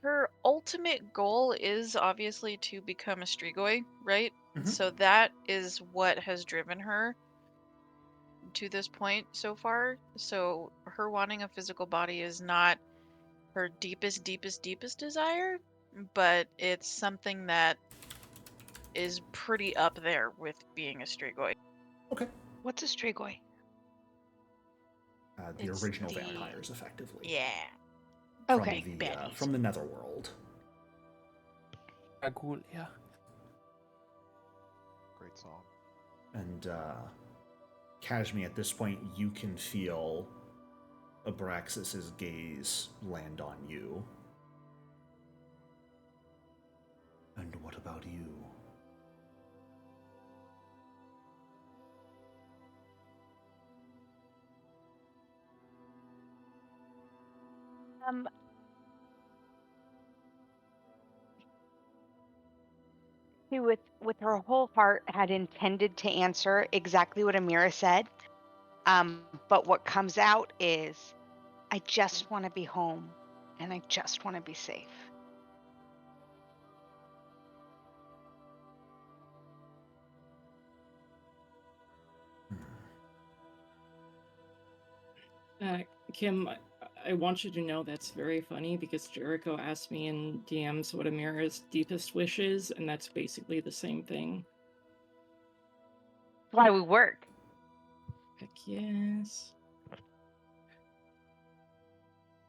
Her ultimate goal is obviously to become a Strigoi, right? Mhm. So that is what has driven her to this point so far. So her wanting a physical body is not her deepest desire, but it's something that is pretty up there with being a Strigoi. Okay. What's a Strigoi? The It's original the- vampires, effectively. Yeah. From Okay. the baddies. from the Netherworld. Agul, yeah. Great song. And Kashmi, at this point, you can feel Abraxas's gaze land on you. And what about you? She, with her whole heart, had intended to answer exactly what Amira said. But what comes out is, I just want to be home, and I just want to be safe. Kim, I want you to know that's very funny because Jericho asked me in DMs what Amira's deepest wish is, and that's basically the same thing. That's why we work. Heck yes.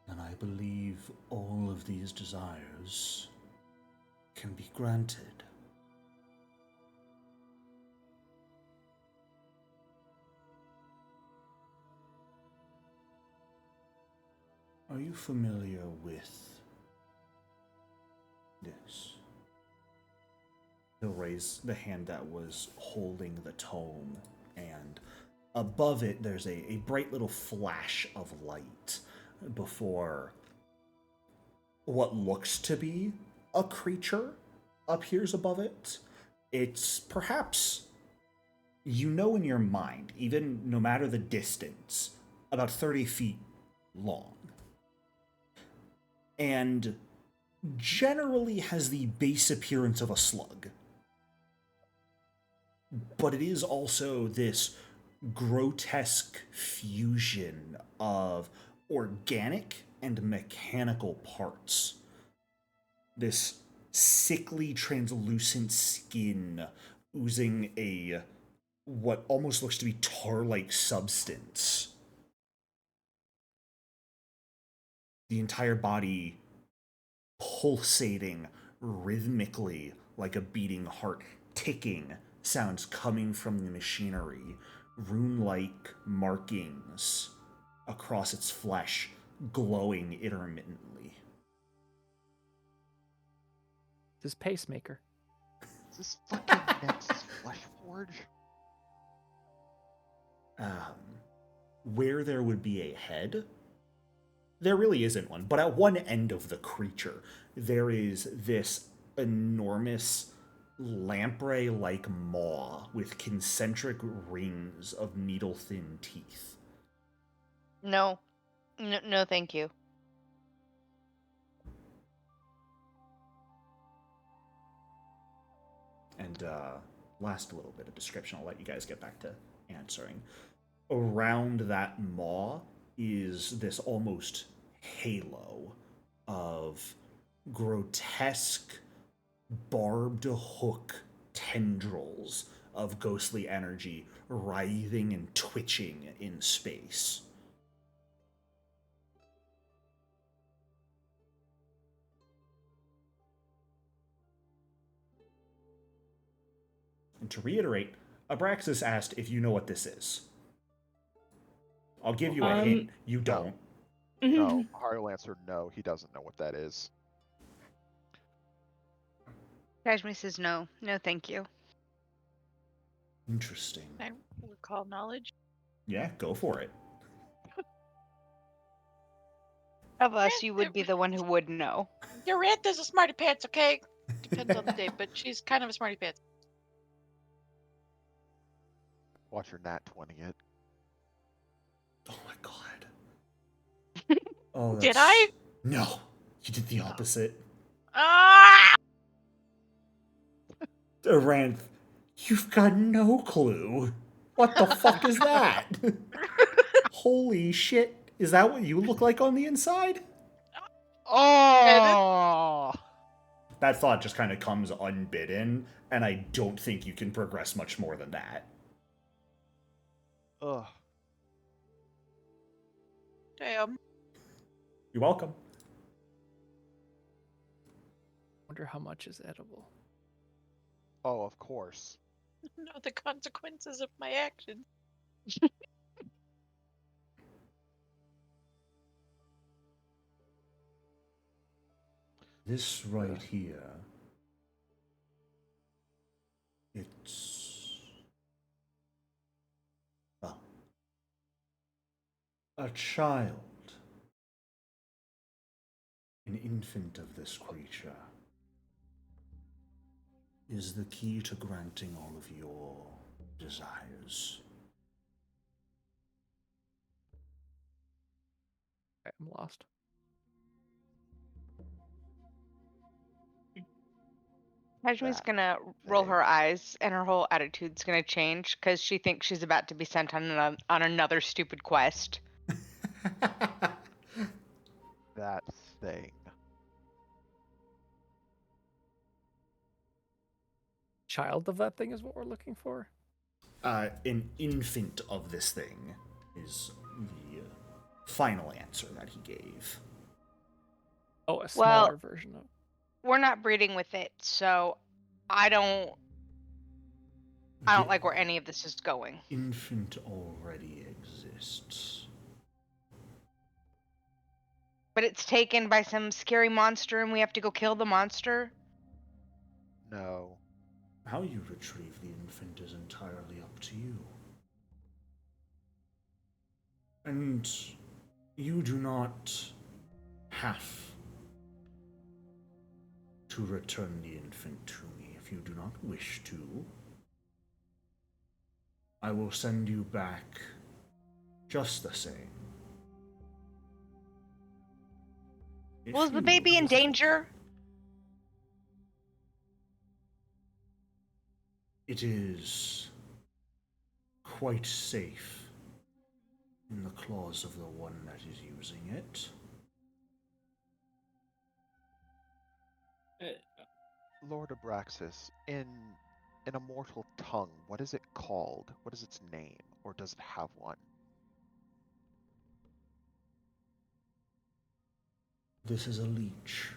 And I believe all of these desires can be granted. Are you familiar with this? He'll raise the hand that was holding the tome, and above it there's a bright little flash of light before what looks to be a creature appears above it. It's perhaps, you know in your mind, even no matter the distance, about 30 feet long. And generally has the base appearance of a slug. But it is also this grotesque fusion of organic and mechanical parts. This sickly, translucent skin oozing a what almost looks to be tar-like substance. The entire body pulsating rhythmically like a beating heart, ticking sounds coming from the machinery, rune-like markings across its flesh, glowing intermittently. This pacemaker. Is this fucking Nexus Fleshforge? Where there would be a head, there really isn't one, but at one end of the creature, there is this enormous lamprey-like maw with concentric rings of needle-thin teeth. No, thank you. And last little bit of description, I'll let you guys get back to answering. Around that maw is this almost halo of grotesque, barbed hook tendrils of ghostly energy writhing and twitching in space. And to reiterate, Abraxas asked if you know what this is. I'll give you a hint. You don't. No, Mario will answer no, he doesn't know what that is. Kashmi says no, thank you. Interesting. I recall knowledge. Yeah, go for it. Of us, you would be the one who would know. Your aunt is a smarty pants, okay? Depends on the day, but she's kind of a smarty pants. Watch your nat 20 it. Oh my god. Oh, Did I? No, you did the opposite. Ah! Aranth, you've got no clue. What the fuck is that? Holy shit. Is that what you look like on the inside? Oh! That thought just kind of comes unbidden, and I don't think you can progress much more than that. Ugh. Damn. You're welcome. Wonder how much is edible. Oh, of course. Know the consequences of my actions. This right here, it's, well, a child, an infant of this creature, is the key to granting all of your desires. I'm lost. Najmi's That gonna roll thing. her eyes, and her whole attitude's gonna change because she thinks she's about to be sent on another stupid quest. That thing. Child of that thing is what we're looking for. An infant of this thing is the final answer that he gave. Oh, a Well- smaller version of. We're not breeding with it, so I don't The like where any of this is going. infant already exists. But it's taken by some scary monster, and we have to go kill the monster. No. How you retrieve the infant is entirely up to you. And you do not have to return the infant to me if you do not wish to. I will send you back just the same. If Was the you baby in would like. danger? It is quite safe in the claws of the one that is using it. Lord Abraxas, in a mortal tongue, what is it called? What is its name? Or does it have one? This is a leech.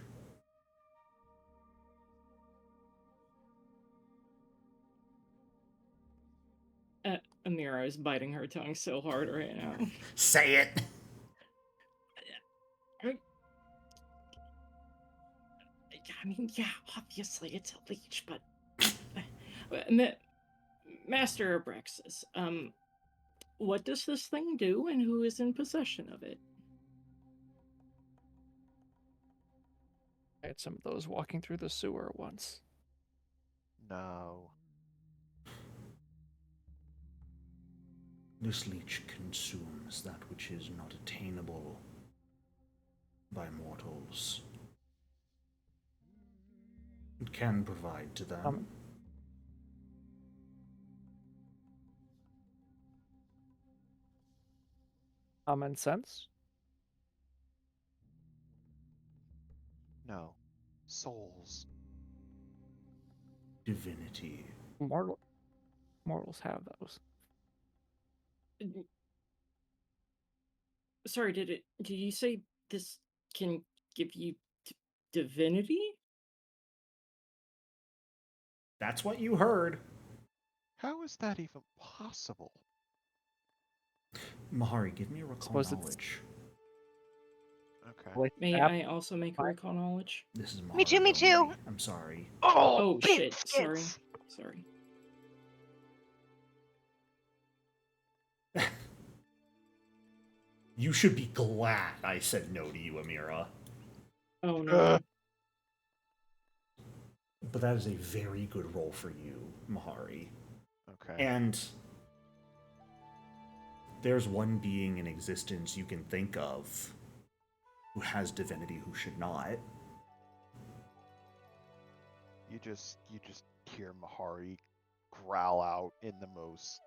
Amira is biting her tongue so hard right now. Say it! I mean, yeah, obviously it's a leech, but Master Abraxas, what does this thing do, and who is in possession of it? I had some of those walking through the sewer once. No. This leech consumes that which is not attainable by mortals. It can provide to them. Common sense. No. Souls. Divinity. Mortals have those. Sorry, did you say this can give you divinity? That's what you heard. How is that even possible? Mahari, give me a recall Suppose it's- knowledge. Okay. Like, May app- I also make a recall knowledge? This is Mahari. Me too, me too. only. I'm sorry. Oh shit! biscuits. Sorry. You should be glad I said no to you, Amira. Oh no. But that is a very good roll for you, Mahari. Okay. And there's one being in existence you can think of who has divinity who should not. You just hear Mahari growl out in the most,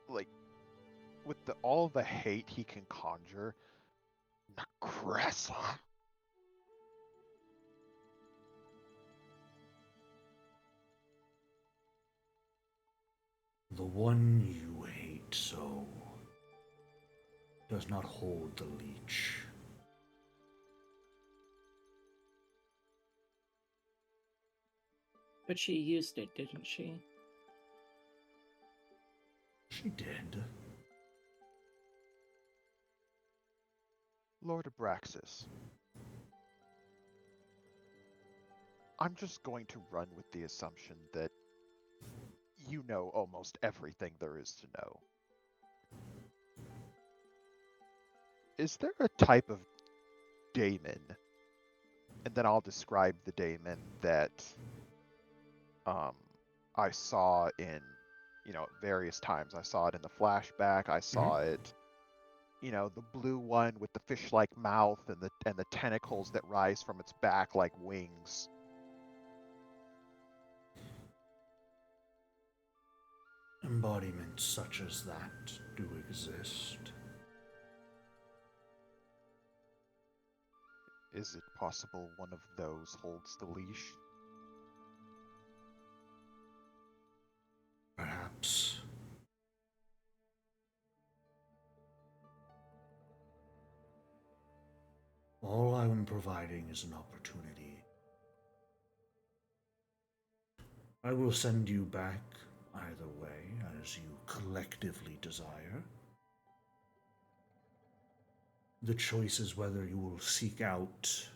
like, with all the hate he can conjure. Nakressa. The one you hate. so does not hold the leech. But she used it, didn't she? She did. Lord Abraxas, I'm just going to run with the assumption that you know almost everything there is to know. Is there a type of daemon, and then I'll describe the daemon that I saw in, various times. I saw it in the flashback. I saw it, the blue one with the fish-like mouth and the tentacles that rise from its back like wings. Embodiments such as that do exist. Is it possible one of those holds the leash? Perhaps. All I am providing is an opportunity. I will send you back either way, as you collectively desire. The choice is whether you will seek out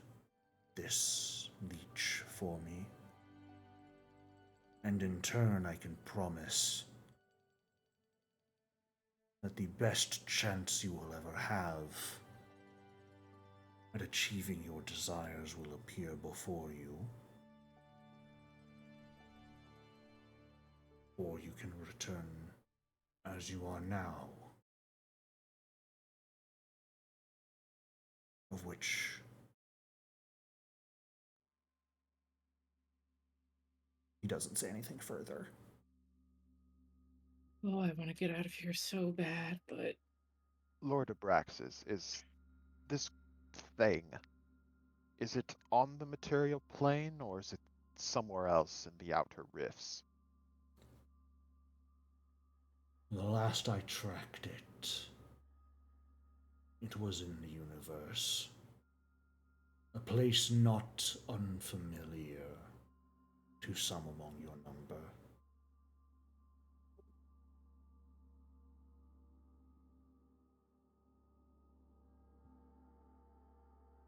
this leech for me, and in turn I can promise that the best chance you will ever have at achieving your desires will appear before you, or you can return as you are now, of which he doesn't say anything further. Oh, I want to get out of here so bad, but Lord Abraxas, is this thing, is it on the material plane, or is it somewhere else in the outer rifts? The last I tracked it was in the universe. A place not unfamiliar to some among your number.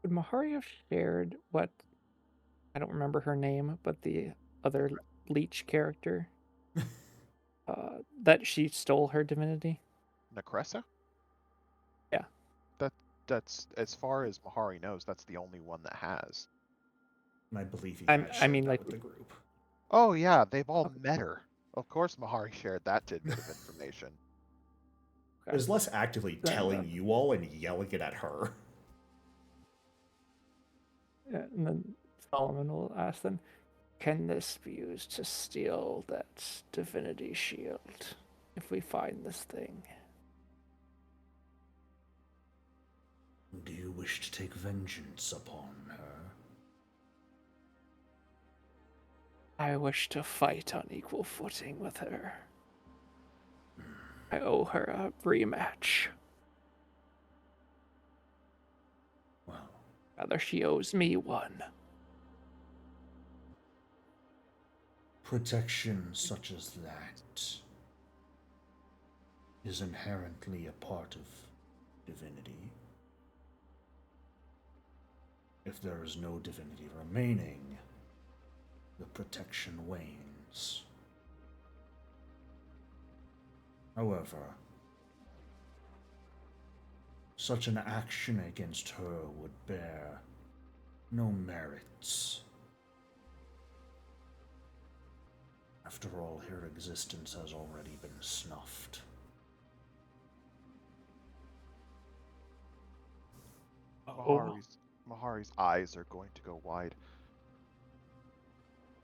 Would Mahari have shared what, I don't remember her name, but the other leech character that she stole her divinity? Necressa? Yeah. That's as far as Mahari knows, that's the only one that has. And I believe he I has shared mean, that like, with the group. Oh yeah, they've all Okay. met her. Of course Mahari shared that tidbit of information. Okay. Is less actively Then, telling you all and yelling it at her. yeah, and then Solomon will ask them, can this be used to steal that divinity shield if we find this thing? Do you wish to take vengeance upon her? I wish to fight on equal footing with her. I owe her a rematch. Well, Rather, she owes me one. protection such as that is inherently a part of divinity. If there is no divinity remaining, the protection wanes. However, such an action against her would bear no merits. After all, her existence has already been snuffed. Mahari's eyes are going to go wide.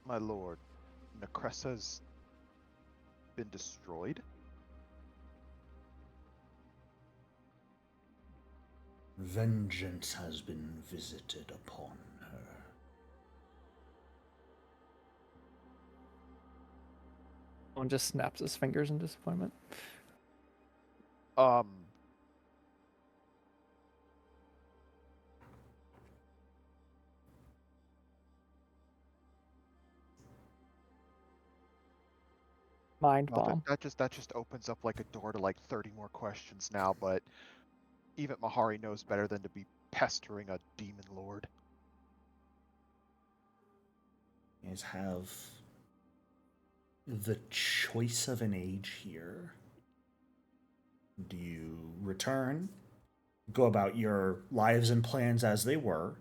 My lord, Necressa's been destroyed? Vengeance has been visited upon her. One just snaps his fingers in disappointment. Um, Mind well, bomb. that just opens up like a door to like 30 more questions now. But even Mahari knows better than to be pestering a demon lord. You guys have the choice of an age here. Do you return, go about your lives and plans as they were?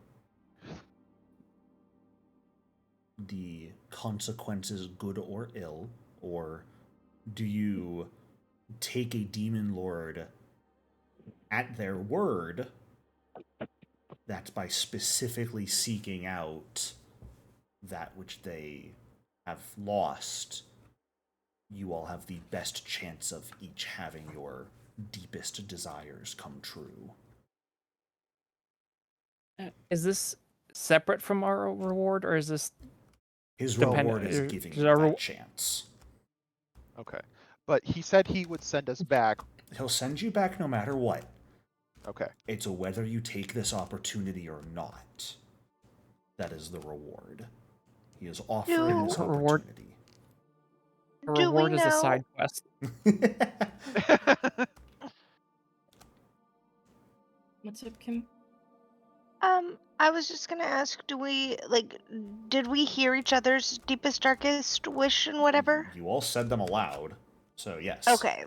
The consequences, good or ill, or do you take a demon lord at their word? That's by specifically seeking out that which they have lost. You all have the best chance of each having your deepest desires come true. Is this separate from our reward, or is this His dependent? reward is giving Does you our that chance. Okay. But he said he would send us back. He'll send you back no matter what. Okay. It's a whether you take this opportunity or not. That is the reward. He is offering this Reward- opportunity. Our Do we reward is a side know? quest. What's up, Kim? I was just gonna ask, did we hear each other's deepest, darkest wish and whatever? You all said them aloud, so yes. Okay.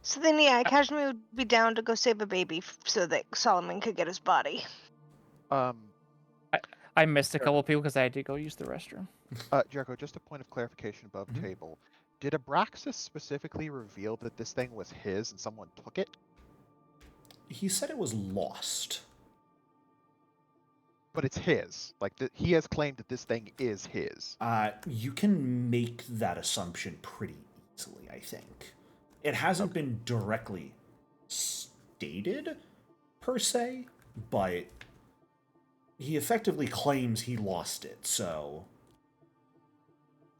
So then, yeah, Kashmir would be down to go save a baby so that Solomon could get his body. I missed a couple of people because I had to go use the restroom. Jericho, just a point of clarification above Mhm. table. Did Abraxas specifically reveal that this thing was his and someone took it? He said it was lost. But it's his. Like, he has claimed that this thing is his. You can make that assumption pretty easily, I think. It hasn't been directly stated, per se, but he effectively claims he lost it, so...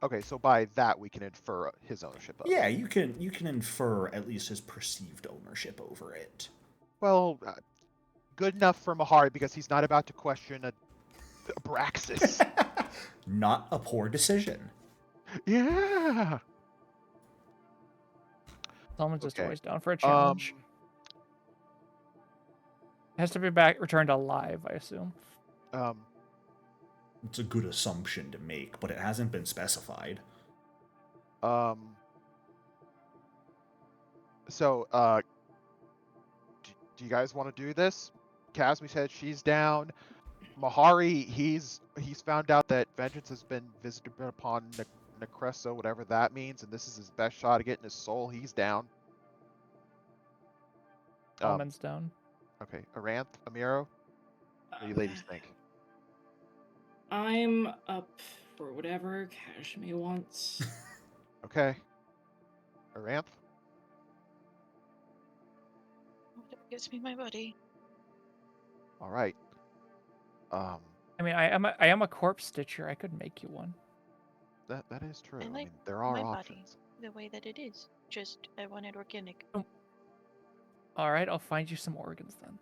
Okay, so by that we can infer his ownership of it. Yeah, you can infer at least his perceived ownership over it. Well, good enough for Mahari because he's not about to question Abraxas. Not a poor decision. Yeah. Someone's just Okay. always down for a challenge. It has to be returned alive, I assume. It's a good assumption to make, but it hasn't been specified. So, do you guys want to do this? Casmi said she's down. Mahari, he's found out that vengeance has been visited upon Necresso, whatever that means, and this is his best shot at getting his soul. He's down. Solomon's down. Okay, Aranth, Amiro, what do you ladies think? I'm up for whatever Kashmir wants. Okay. Aranth? Whatever gets me my buddy. All right. I mean, I am a corpse stitcher. I could make you one. That is true. I I like mean, there are my options. body the way that it is. Just I want it organic. All right, I'll find you some organs then.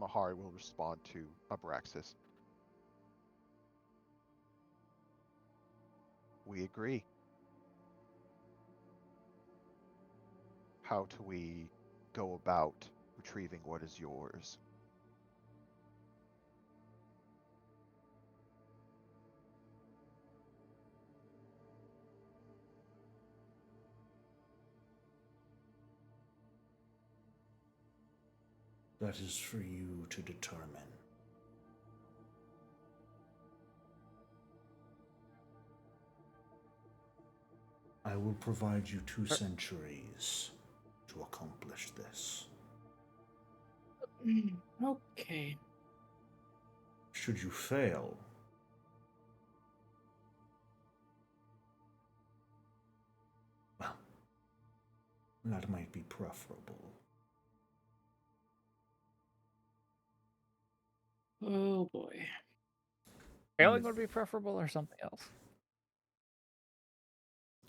Mahari will respond to Abraxas. We agree. How do we go about retrieving what is yours? That is for you to determine. I will provide you 2 centuries to accomplish this. Okay. Should you fail, well, that might be preferable. Oh boy. Failing would be preferable or something else.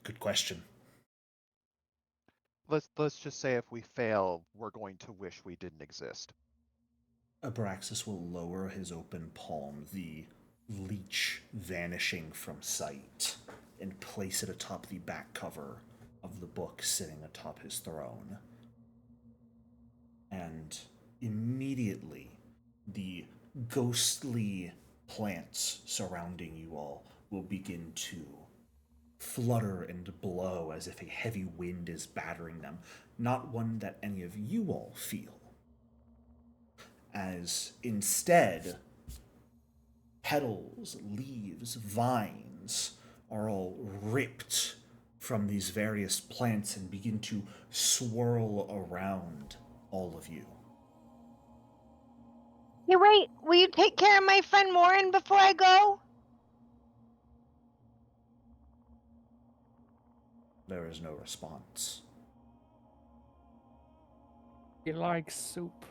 Good question. Let's just say if we fail, we're going to wish we didn't exist. Abraxas will lower his open palm, the leech vanishing from sight, and place it atop the back cover of the book sitting atop his throne. And immediately, the ghostly plants surrounding you all will begin to flutter and blow as if a heavy wind is battering them, not one that any of you all feel. As instead, petals, leaves, vines are all ripped from these various plants and begin to swirl around all of you. Hey, wait, will you take care of my friend Warren before I go? There is no response. He likes soup.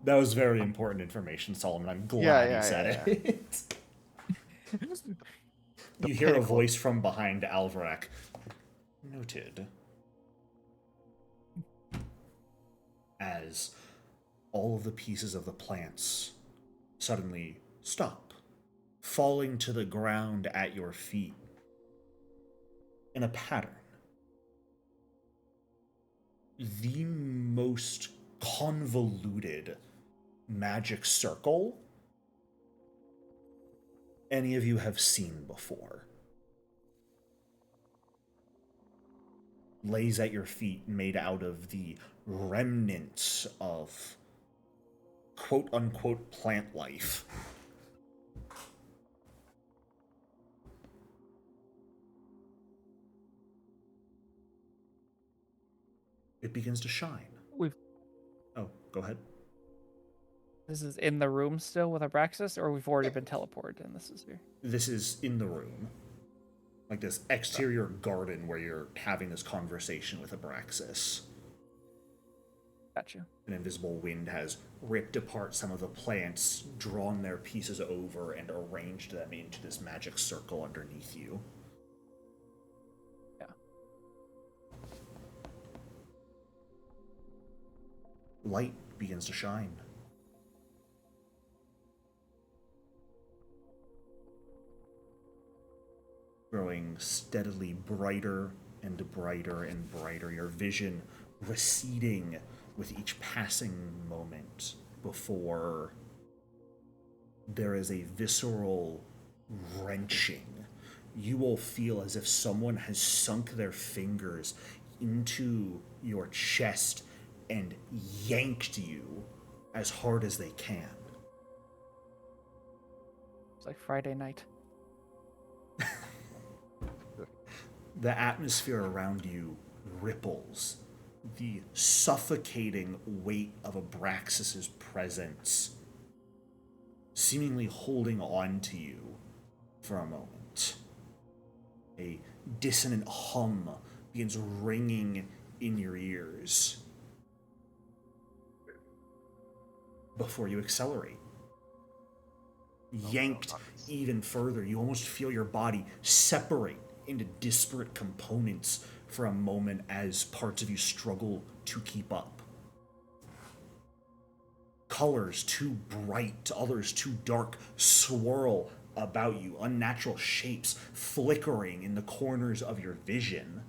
That was very important information, Solomon. I'm glad you said it. You hear a voice from behind Alvarak. Noted. As all of the pieces of the plants suddenly stop, falling to the ground at your feet in a pattern. The most convoluted magic circle any of you have seen before. Lays at your feet, made out of the remnants of quote-unquote plant life. It begins to shine. Oh, go ahead. This is in the room still with Abraxas, or we've already been teleported and this is here? This is in the room. Like this exterior garden where you're having this conversation with Abraxas. Gotcha. An invisible wind has ripped apart some of the plants, drawn their pieces over, and arranged them into this magic circle underneath you. Yeah. Light begins to shine. Growing steadily brighter and brighter and brighter, your vision receding with each passing moment before there is a visceral wrenching. You will feel as if someone has sunk their fingers into your chest and yanked you as hard as they can. It's like Friday night. The atmosphere around you ripples. The suffocating weight of Abraxas's presence seemingly holding on to you for a moment. A dissonant hum begins ringing in your ears before you accelerate. Yanked even further, you almost feel your body separate into disparate components for a moment as parts of you struggle to keep up. Colors too bright, others too dark, swirl about you, unnatural shapes flickering in the corners of your vision.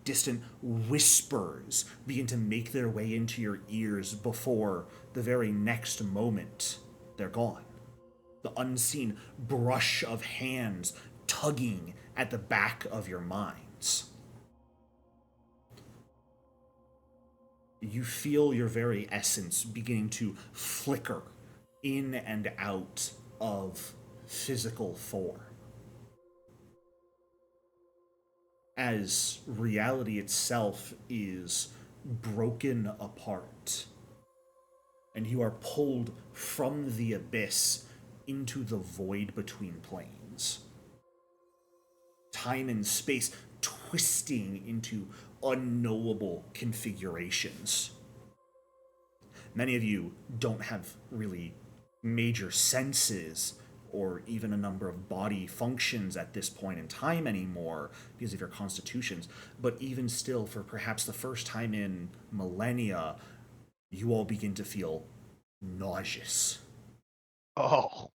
Distant whispers begin to make their way into your ears before the very next moment they're gone. The unseen brush of hands tugging at the back of your minds. You feel your very essence beginning to flicker in and out of physical form. As reality itself is broken apart, and you are pulled from the abyss into the void between planes. Time and space twisting into unknowable configurations. Many of you don't have really major senses or even a number of body functions at this point in time anymore because of your constitutions. But even still, for perhaps the first time in millennia, you all begin to feel nauseous. Oh.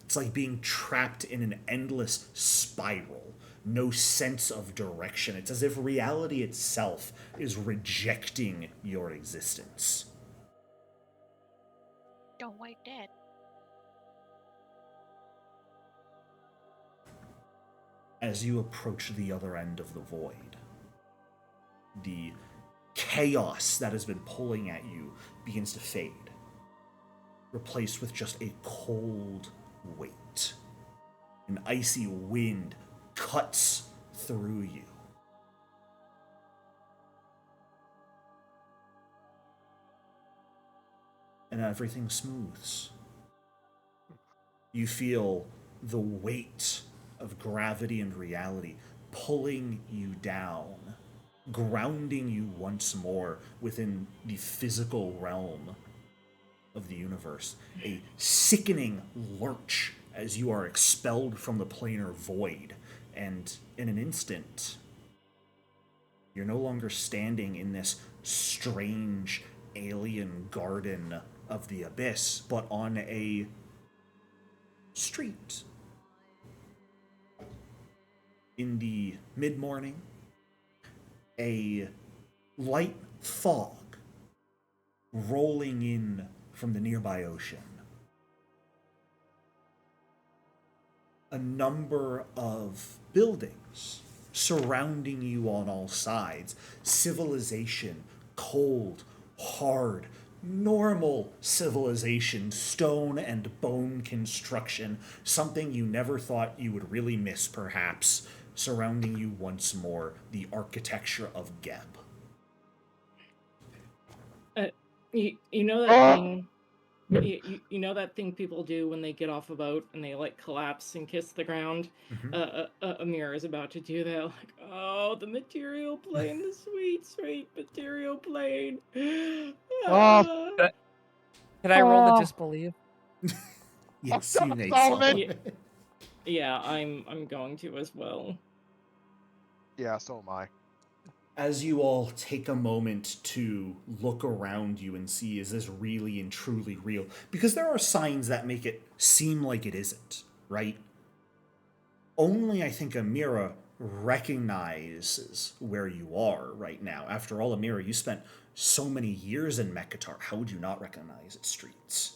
It's like being trapped in an endless spiral. No sense of direction. It's as if reality itself is rejecting your existence. Don't wipe that. As you approach the other end of the void, the chaos that has been pulling at you begins to fade, replaced with just a cold weight. An icy wind cuts through you. And everything smooths. You feel the weight of gravity and reality pulling you down, grounding you once more within the physical realm of the universe. A sickening lurch as you are expelled from the planar void, and in an instant, you're no longer standing in this strange alien garden of the abyss, but on a street. In the mid-morning, a light fog rolling in from the nearby ocean. A number of buildings surrounding you on all sides. Civilization, cold, hard, normal civilization, stone and bone construction, something you never thought you would really miss, perhaps, surrounding you once more, the architecture of Geb. You know that thing. You know that thing people do when they get off a boat and they like collapse and kiss the ground. Amir is about to do that. Like, oh, the material plane, the sweet, sweet material plane. Can I roll to disbelieve? Yes, you may. Solomon! Yeah, I'm going to as well. Yeah, so am I. As you all take a moment to look around you and see, is this really and truly real? Because there are signs that make it seem like it isn't, right? Only, I think, Amira recognizes where you are right now. After all, Amira, you spent so many years in Mekatar. How would you not recognize its streets?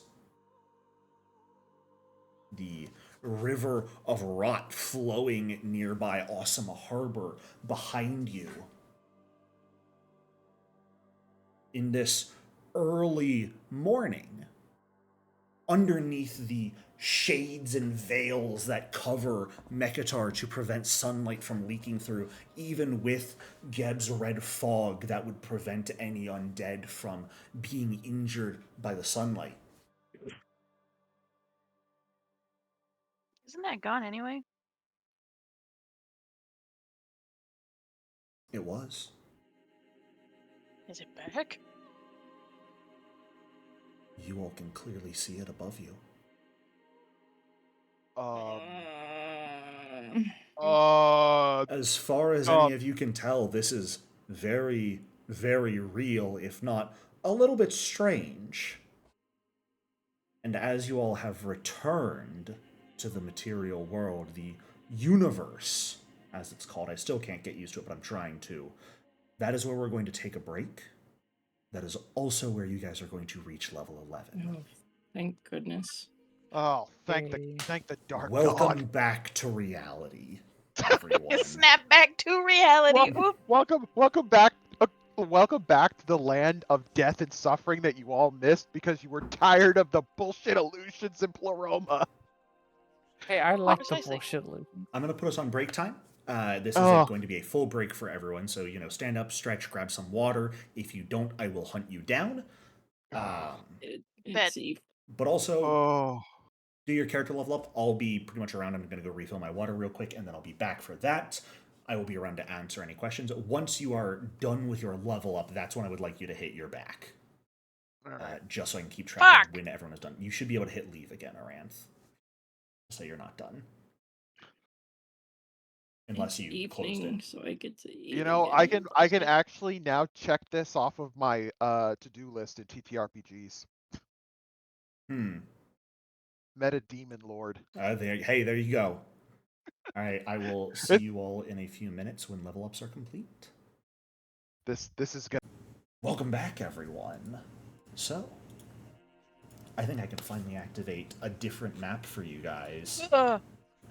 The river of rot flowing nearby Awesome Harbor behind you. In this early morning, underneath the shades and veils that cover Mekatar to prevent sunlight from leaking through, even with Geb's red fog that would prevent any undead from being injured by the sunlight. Isn't that gone anyway? It was. Is it back? You all can clearly see it above you. As far as any of you can tell, this is very, very real, if not a little bit strange. And as you all have returned to the material world, the universe, as it's called, I still can't get used to it, but I'm trying to. That is where we're going to take a break. That is also where you guys are going to reach level 11. Oh, thank goodness. Oh, thank the dark Welcome god. back to reality, everyone. Snap back to reality. Welcome back. Welcome back to the land of death and suffering that you all missed because you were tired of the bullshit illusions in Pleroma. Hey, I like the Precisely. bullshit illusion. I'm going to put us on break time. This is going to be a full break for everyone. So, stand up, stretch, grab some water. If you don't, I will hunt you down. Bet. But also, do your character level up. I'll be pretty much around. I'm going to go refill my water real quick, and then I'll be back for that. I will be around to answer any questions. Once you are done with your level up, that's when I would like you to hit your back. Just so I can keep track of when everyone is done. You should be able to hit leave again, Aranth. So you're not done. Unless It's you closed evening, it. so I get to eat. You know, again. I can actually now check this off of my to-do list in TTRPGs. Meta Demon Lord. There you go. All right, I will see you all in a few minutes when level ups are complete. This is gonna. Welcome back, everyone. So, I think I can finally activate a different map for you guys,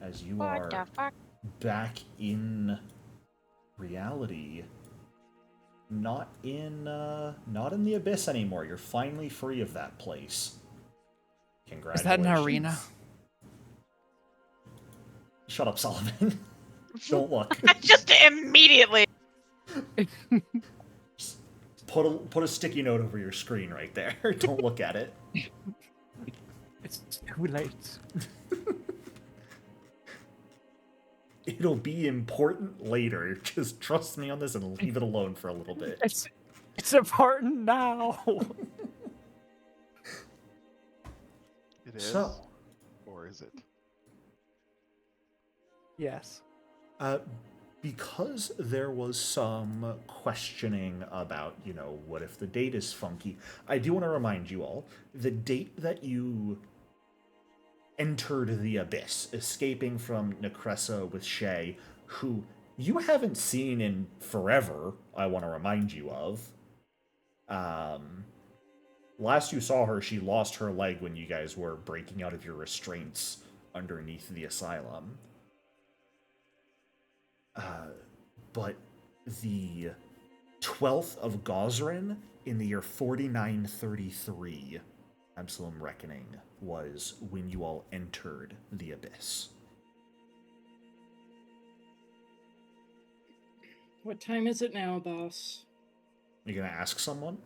as you What are the fuck? back in reality. Not in the abyss anymore. You're finally free of that place. Is Congratulations. that an arena? Shut up, Sullivan. Don't look. Just immediately. Put a sticky note over your screen right there. Don't look at it. It's too late. It'll be important later. Just trust me on this and leave it alone for a little bit. It's important now. It is. So, Or is it? Yes. because there was some questioning about, what if the date is funky, I do want to remind you all, the date that you entered the abyss, escaping from Necressa with Shay, who you haven't seen in forever, I want to remind you of. Last you saw her, she lost her leg when you guys were breaking out of your restraints underneath the asylum. But the 12th of Gosrin in the year 4933, Absalom Reckoning, was when you all entered the abyss. What time is it now, boss? You gonna ask someone?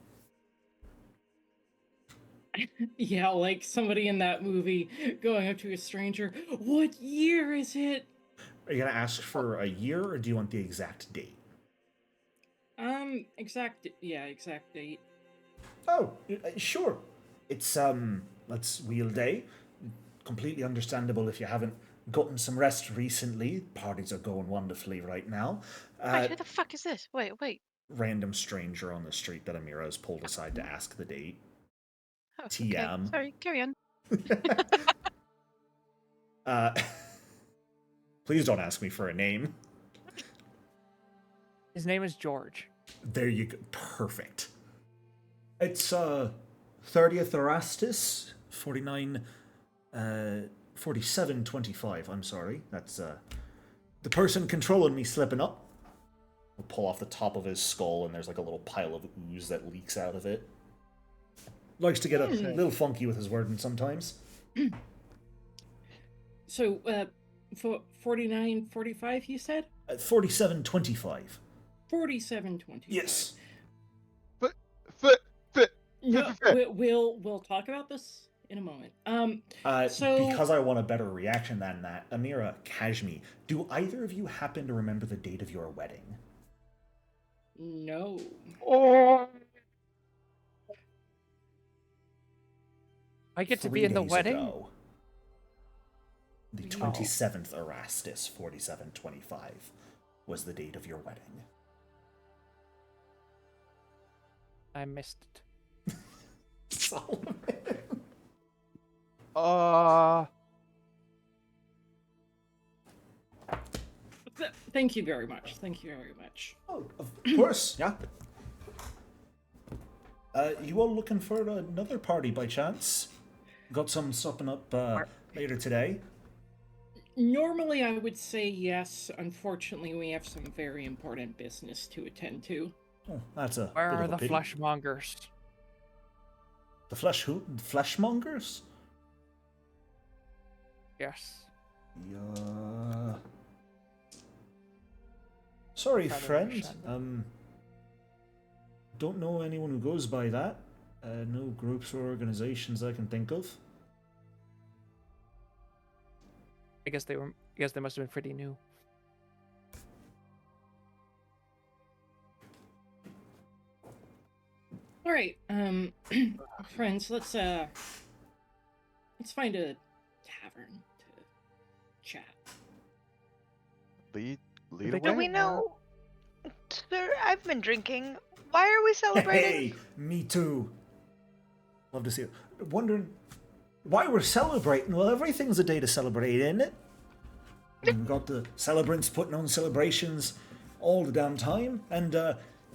Yeah, like somebody in that movie going up to a stranger. What year is it? Are you gonna ask for a year, or do you want the exact date? Exact date. Oh, sure. It's, let's wheel day. Completely understandable if you haven't gotten some rest recently. Parties are going wonderfully right now. Wait, who the fuck is this? Wait. Random stranger on the street that Amira has pulled aside to ask the date. Oh, TM. Okay. Sorry, carry on. Please don't ask me for a name. His name is George. There you go. Perfect. It's 30th Erastus, 4725. I'm sorry. That's the person controlling me slipping up. We'll pull off the top of his skull, and there's like a little pile of ooze that leaks out of it. Likes to get a little funky with his wording sometimes. So, for 49.45, you said? 4725. 47.25. Yes. No, we'll talk about this in a moment. So Because I want a better reaction than that, Amira, Kashmi, do either of you happen to remember the date of your wedding? no. I get to 3 be in the days wedding? ago. The 27th Erastus, 4725, was the date of your wedding. I missed it. Solomon. Thank you very much. Thank you very much. Oh, of course, yeah. You all looking for another party by chance? Got some stopping up later today? Normally, I would say yes. Unfortunately, we have some very important business to attend to. Oh, that's a Where bit are of a the pity. fleshmongers? The fleshmongers? Yes. Yeah. Sorry, Trying to friend. understand Don't know anyone who goes by that. No groups or organizations I can think of. I guess they must have been pretty new. All right, friends, let's find a tavern Lead They away. Do we Mara. know? Sir, I've been drinking. Why are we celebrating? Hey, me too. Love to see it. Wondering why we're celebrating. Well, everything's a day to celebrate, isn't it? We've got the celebrants putting on celebrations all the damn time. And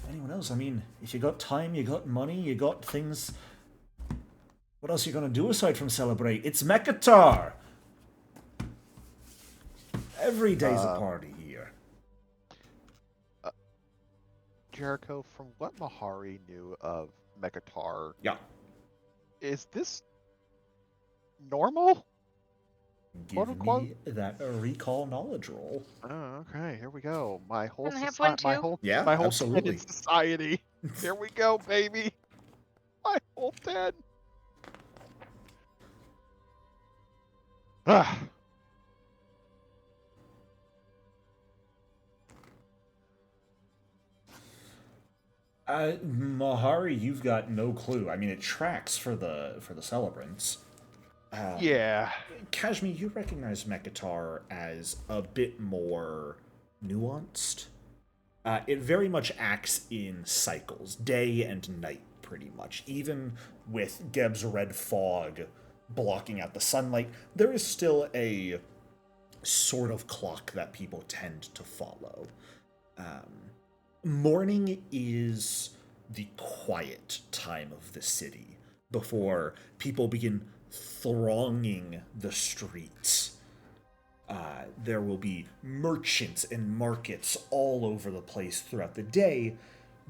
anyone else, I mean, if you got time, you got money, you got things. What else are you going to do aside from celebrate? It's Mekatar! Every day's a party here. Jericho, from what Mahari knew of Mekatar, Yeah. is this normal? Give Quote, unquote? me that recall knowledge roll. Oh, okay, here we go. My whole Can I have society, one my too? whole Yeah, my whole absolutely. 10 in society. Here we go, baby. My whole 10. Ah. Mahari, you've got no clue. I mean, it tracks for the celebrants. Yeah. Kashmi, you recognize Mekatar as a bit more nuanced. It very much acts in cycles, day and night, pretty much. Even with Geb's red fog blocking out the sunlight, there is still a sort of clock that people tend to follow. Morning is the quiet time of the city before people begin thronging the streets. There will be merchants and markets all over the place throughout the day,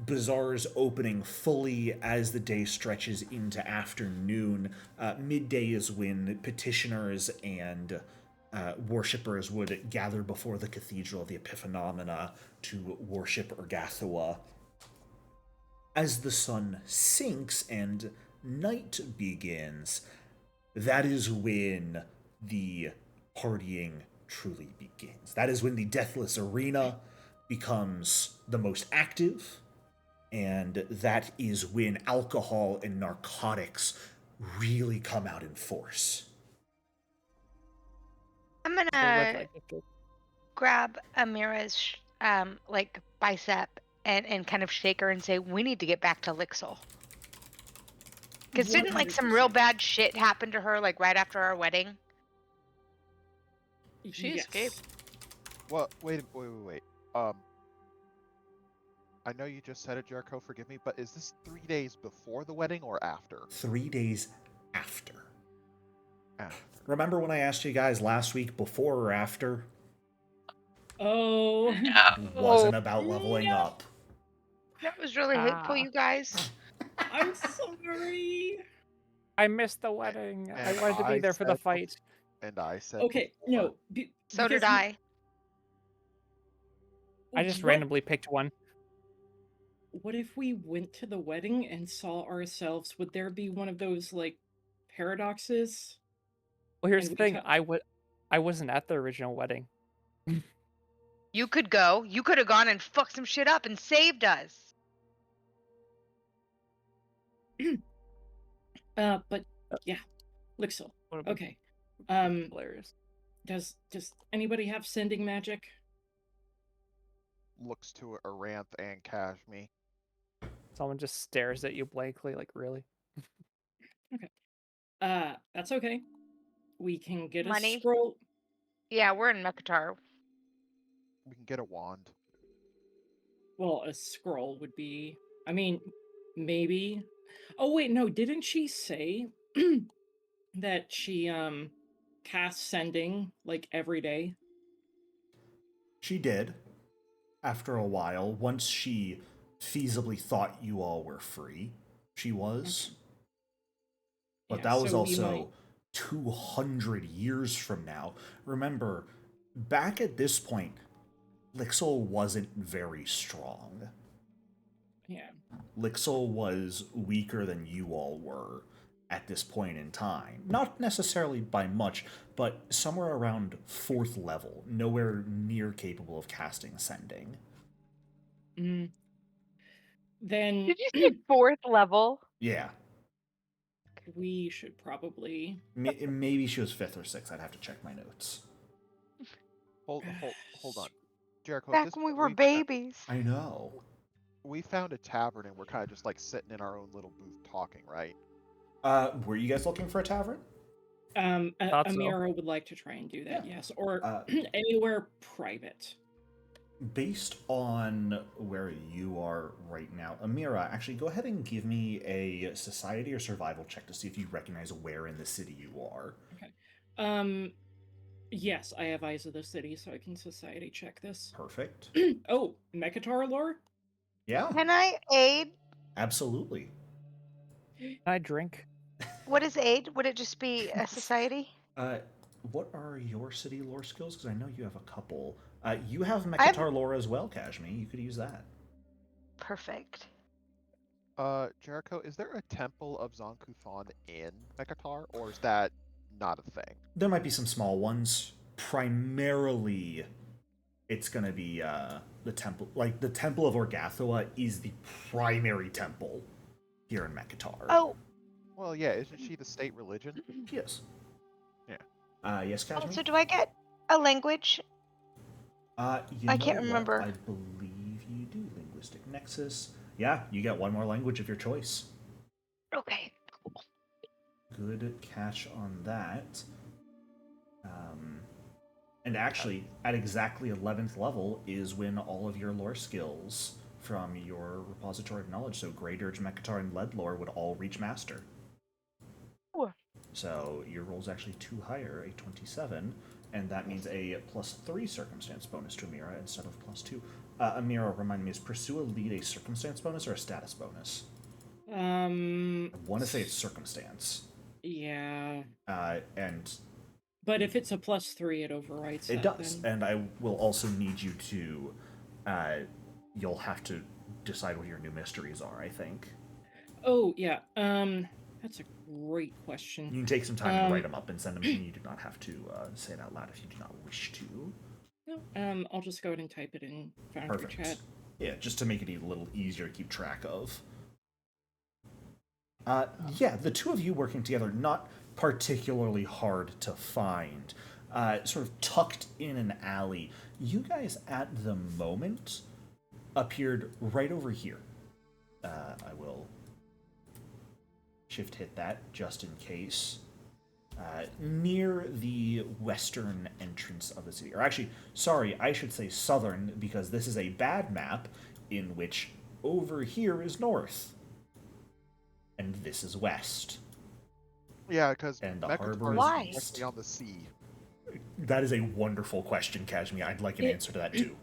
bazaars opening fully as the day stretches into afternoon. Midday is when petitioners and worshippers would gather before the Cathedral of the Epiphenomena to worship Urgathua. As the sun sinks and night begins, that is when the partying truly begins. That is when the Deathless Arena becomes the most active, and that is when alcohol and narcotics really come out in force. I'm The red gonna light district. grab Amira's like bicep and kind of shake her and say, "We need to get back to Lixel." Because didn't like some real 100%. bad shit happen to her like right after our wedding? She escaped. Well, wait. I know you just said it, Jericho, forgive me, but is this 3 days before the wedding or after? 3 days after. After. Remember when I asked you guys last week before or after? Oh, It wasn't about leveling no. up. That was really hateful, you guys. I'm sorry. I missed the wedding. I And wanted to be there for the said bef- fight. And I said Okay, before. no. So did because I. I just what- randomly picked one. What if we went to the wedding and saw ourselves? Would there be one of those like paradoxes? Well, here's And the we thing. ca- I wasn't at the original wedding. You could go. You could have gone and fucked some shit up and saved us. But yeah, Lixel. Would've been Okay. hilarious. Does anybody have sending magic? Looks to Aranth and Kashmi. Someone just stares at you blankly, like, really? That's okay. We can get Money? a scroll. Yeah, we're in Mekatar. We can get a wand. Well, a scroll would be. I mean, maybe. Oh wait, no. Didn't she say that she casts sending like every day? She did, after a while, once she feasibly thought you all were free. She was. But Yeah, that was so we also might- 200 years from now. Remember, back at this point, Lixil wasn't very strong. Yeah. Lixil was weaker than you all were at this point in time. Not necessarily by much, but somewhere around 4th level, nowhere near capable of casting Sending. Mm. Then Did you say 4th level? Yeah. we should probably. Maybe she was 5th or 6th. I'd have to check my notes. Hold on. Jericho, at Back this when we point, were babies. I know. we found a tavern and we're kind of just like sitting in our own little booth talking, right? Were you guys looking for a tavern? Thought so. Amira would like to try and do that, Yeah. yes, or Uh, anywhere private. Based on where you are right now, Amira, actually go ahead and give me a society or survival check to see if you recognize where in the city you are. Okay. Yes, I have eyes of the city, so I can society check this. Perfect. Oh, Mekatar lore? Yeah, Can I aid? absolutely. Can I drink? What is aid? Would it just be a society? What are your city lore skills? Because I know you have a couple. You have I've- Mekatar lore as well, Kashmi. You could use that. Perfect. Jericho, is there a temple of Zonkufan in Mekatar, or is that not a thing? There might be some small ones. Primarily, it's going to be the temple. Like, the Temple of Orgathoa is the primary temple here in Mekatar. Oh, Well, yeah, isn't she the state religion? Yes. Yeah. Yes, Kashmi? also, do I get a language? You I can't know what? remember. I believe you do. Linguistic Nexus. Yeah, you get one more language of your choice. Okay. Good catch on that. And actually, at exactly 11th level is when all of your lore skills from your repository of knowledge, so Grey Dirge, Mekatar, and Lead lore, would all reach Master. Ooh. So your roll's actually 2 higher, a 27, and that means a +3 circumstance bonus to Amira instead of +2. Amira, remind me, is Pursue a Lead a circumstance bonus or a status bonus? I want to say it's circumstance. Yeah. And But if it's a +3, it overwrites it that, does. then. And I will also need you to, you'll have to decide what your new mysteries are, I think. Oh, yeah. That's a great question. You can take some time to write them up and send them to me. You do not have to say it out loud if you do not wish to. No, I'll just go ahead and type it in Foundry Perfect. chat. Yeah, just to make it a little easier to keep track of. Yeah, the two of you working together, not particularly hard to find. Sort of tucked in an alley. You guys, at the moment, appeared right over here. I will shift hit that just in case. Near the western entrance of the city. Or actually, sorry, I should say southern, because this is a bad map in which over here is north. And this is west. Yeah, because And the Mekatar harbor is is Why? east. directly on the sea. That is a wonderful question, Kashmi. I'd like an answer to that too.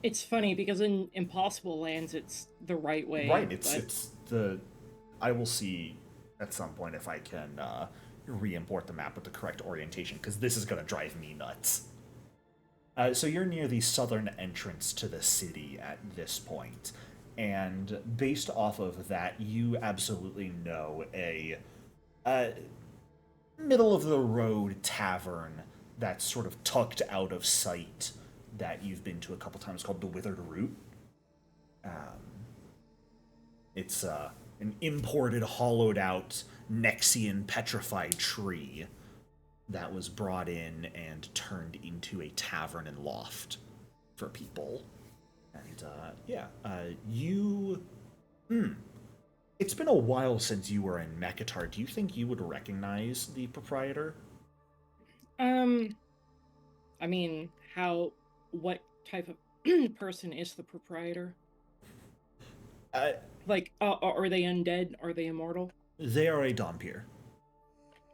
It's funny because in Impossible Lands, it's the right way. Right, but... it's the... I will see at some point if I can re-import the map with the correct orientation, because this is going to drive me nuts. So you're near the southern entrance to the city at this point, and based off of that, you absolutely know a middle-of-the-road tavern that's sort of tucked out of sight that you've been to a couple times, called the Withered Root. It's an imported, hollowed-out Nexian petrified tree that was brought in and turned into a tavern and loft for people. And, you... It's been a while since you were in Mekatar. Do you think you would recognize the proprietor? I mean, what type of person is the proprietor? Like, are they undead? Are they immortal? They are a Dompier.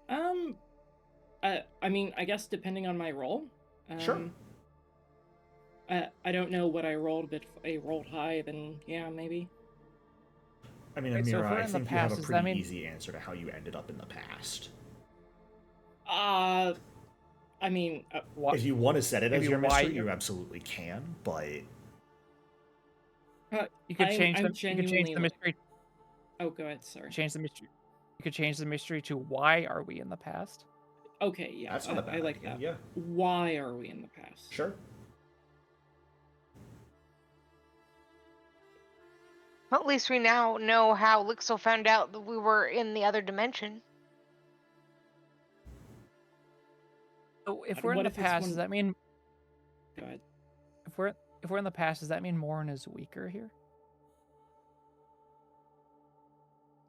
I mean, I guess depending on my roll. Sure. I don't know what I rolled, but if I rolled high, then yeah, maybe. I mean, Wait, so if Amira, we're I in the think you have past, a does that pretty mean- easy answer to how you ended up in the past. I mean, What? If you want to set it as Maybe your why mystery, you're- you absolutely can, but... You could change I'm the genuinely mystery. Oh, go ahead. Sorry. Change the mystery. You could change the mystery to why are we in the past? Okay, yeah, That's not a bad I like idea, that. yeah. Why are we in the past? Sure. Well, at least we now know how Lixel found out that we were in the other dimension. So if And we're in what the if it's past, when- does that mean Go ahead. if if we're in the past, does that mean Morin is weaker here?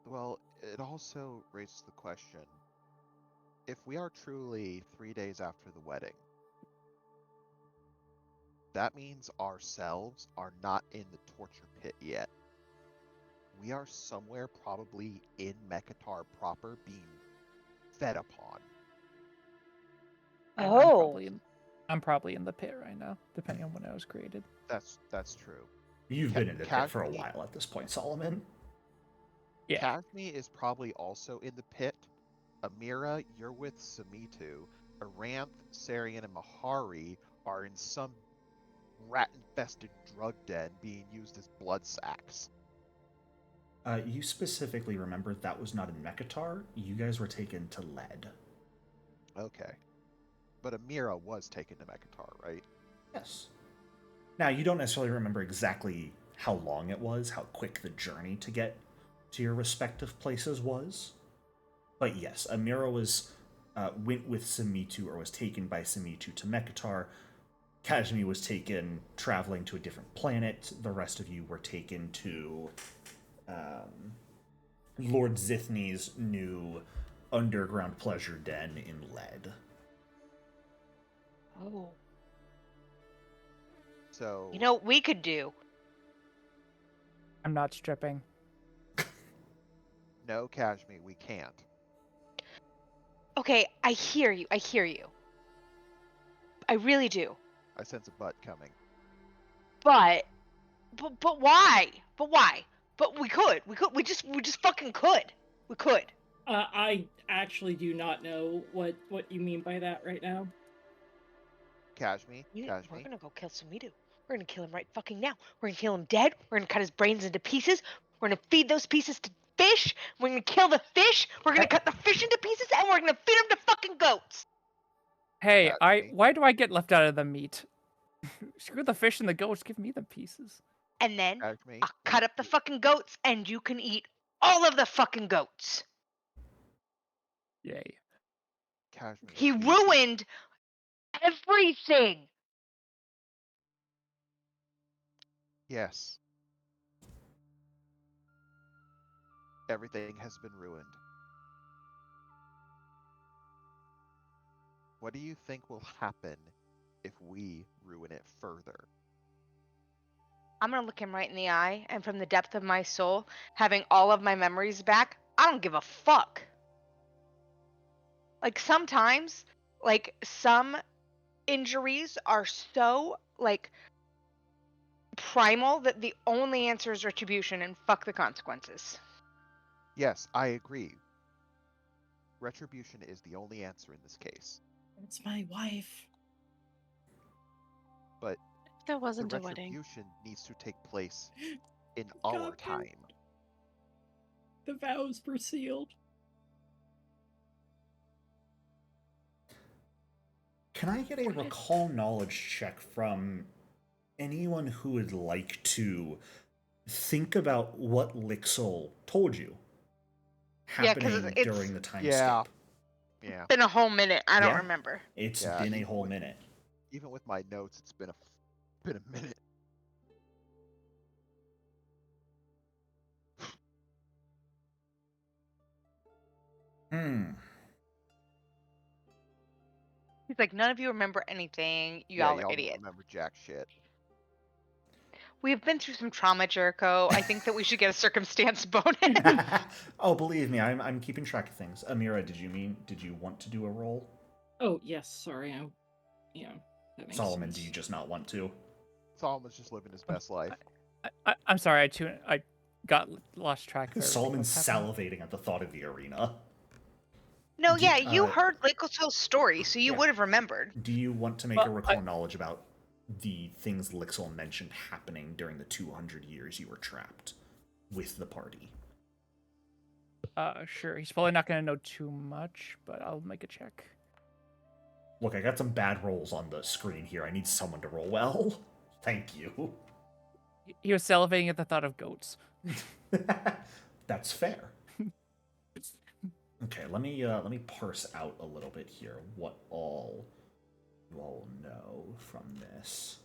Well, it also raises the question, if we are truly 3 days after the wedding, that means ourselves are not in the torture pit yet. We are somewhere probably in Mekatar proper being fed upon. And Oh. I'm probably in the pit right now, depending on when I was created. That's true. You've been in the pit for a Kashmi- while at this point, Solomon. Yeah. Kashmi is probably also in the pit. Amira, you're with Samitu. Aranth, Sarian, and Mahari are in some rat-infested drug den being used as blood sacks. You specifically remember that was not in Mekatar. You guys were taken to Lead. Okay. But Amira was taken to Mekatar, right? Yes. Now, you don't necessarily remember exactly how long it was, how quick the journey to get to your respective places was. But yes, Amira went with Samitu, or was taken by Samitu to Mekatar. Kashmi was taken traveling to a different planet. The rest of you were taken to Lord Zithni's new underground pleasure den in Lead. Oh. So You know what we could do? I'm not stripping. no, Kashmi, we can't. Okay, I hear you. I hear you. I really do. I sense a butt coming. But why? But why? But we could. We just fucking could. We could. I actually do not know what you mean by that right now. Kashmi, We're Kashmi. gonna go kill Samitu. We're gonna kill him right fucking now. We're gonna kill him dead. We're gonna cut his brains into pieces. We're gonna feed those pieces to fish. We're gonna kill the fish. We're gonna cut the fish into pieces, and we're gonna feed them to fucking goats. Hey, Kashmi. why do I get left out of the meat? Screw the fish and the goats. Give me the pieces. And then Kashmi. I'll cut up the fucking goats, and you can eat all of the fucking goats. Yay. Kashmi. He we- ruined everything. Yes. Everything has been ruined. What do you think will happen if we ruin it further? I'm gonna look him right in the eye, and from the depth of my soul, having all of my memories back, I don't give a fuck. Like sometimes, like some injuries are so like primal that the only answer is retribution and fuck the consequences. Yes, I agree. Retribution is the only answer in this case. It's my wife. But That the wasn't a wedding. retribution needs to take place in our God, time. The vows were sealed. Can I get a recall knowledge check from anyone who would like to think about what Lixol told you Yeah, 'cause happening it's- during the time Yeah. skip? Yeah. Been a whole minute. I don't Yeah. remember. It's Yeah, been a even whole with- minute. Even with my notes, it's been a minute. He's like, none of you remember anything. You Yeah, all y'all are don't idiots. remember jack shit. We've been through some trauma, Jericho. I think that we should get a circumstance bonus. Oh, believe me, I'm keeping track of things. Amira, did you want to do a roll? Oh yes, sorry. Yeah, that makes Solomon, sense. do you just not want to? Solomon's just living his best life. I'm sorry. I got lost track of everything. Solomon's What's happening? salivating at the thought of the arena. No, Do- yeah, you uh, heard Lixol's story, so you yeah. would have remembered. Do you want to make Well, a recall knowledge about the things Lixol mentioned happening during the 200 years you were trapped with the party? Sure. He's probably not gonna know too much, but I'll make a check. Look, I got some bad rolls on the screen here. I need someone to roll well. Thank you. He was salivating at the thought of goats. That's fair. Okay, let me parse out a little bit here what all you all know from this.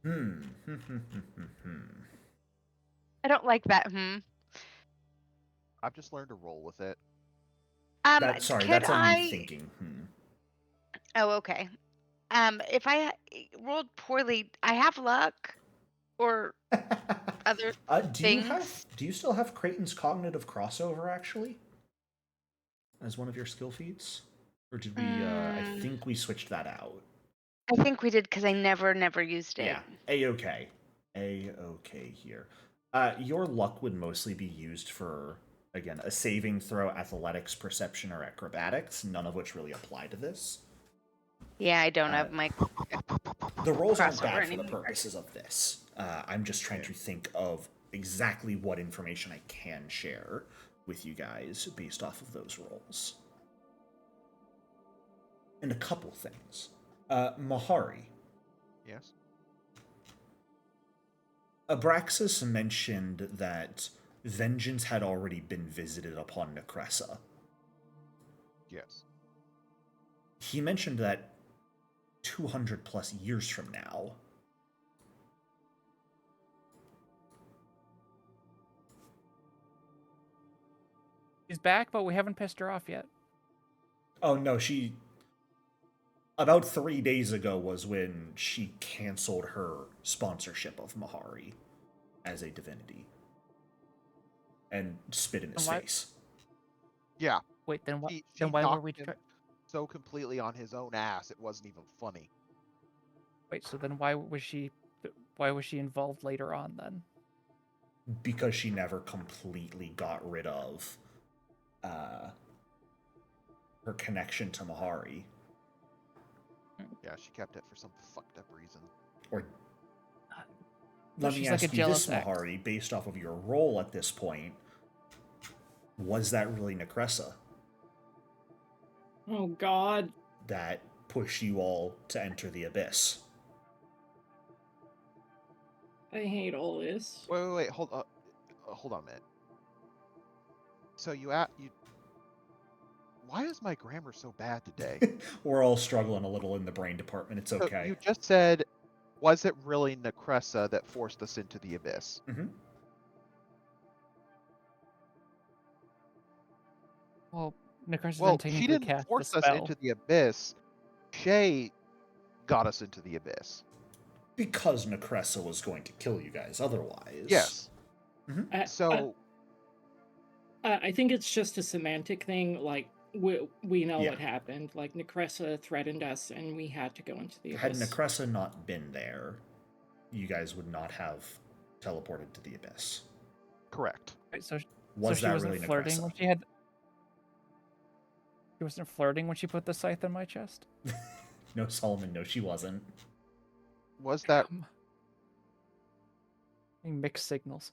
Hmm. I don't like that. I've just learned to roll with it. Sorry, Could that's on me I? thinking. Oh, okay. If I rolled poorly, I have luck or other things. Do you still have Creighton's cognitive crossover actually as one of your skill feats, or did we? I think we switched that out. I think we did because I never used it. Yeah, a-okay here. Your luck would mostly be used for, again, a saving throw, athletics, perception, or acrobatics, none of which really apply to this. Yeah, I don't have my The rolls aren't crossover bad for the anymore. purposes of this. I'm just trying to think of exactly what information I can share with you guys based off of those rolls. And a couple things. Mahari. Yes. Abraxas mentioned that vengeance had already been visited upon Necressa. Yes. He mentioned that 200 plus years from now. She's back, but we haven't pissed her off yet. Oh no, about 3 days ago was when she canceled her sponsorship of Mahari as a divinity and spit in his face. Yeah. Wait, then what? She Then why were knocked we? him so completely on his own ass, it wasn't even funny. Wait, so then why was she? Why was she involved later on then? Because she never completely got rid of her connection to Mahari. Yeah, she kept it for some fucked up reason. Or So let me she's like ask a you this, jealous ex. Mahari, based off of your role at this point, was that really Necressa Oh God. that pushed you all to enter the abyss? I hate all this. Wait, hold on a minute. So you why is my grammar so bad today? We're all struggling a little in the brain department. It's okay. So you just said, was it really Necressa that forced us into the abyss? Mm-hmm. Well, Necressa Well, didn't she technically didn't cast the force us spell. into the abyss. Shay got us into the abyss. Because Necressa was going to kill you guys otherwise. Yes. Mm-hmm. So I think it's just a semantic thing. Like we know Yeah. what happened. Like Necressa threatened us, and we had to go into the Had abyss. Necressa not been there, you guys would not have teleported to the abyss. correct. Right, so Was she that wasn't really flirting Necressa? when she had. She wasn't flirting when she put the scythe in my chest. No, Solomon, no, she wasn't. Was that Mixed signals.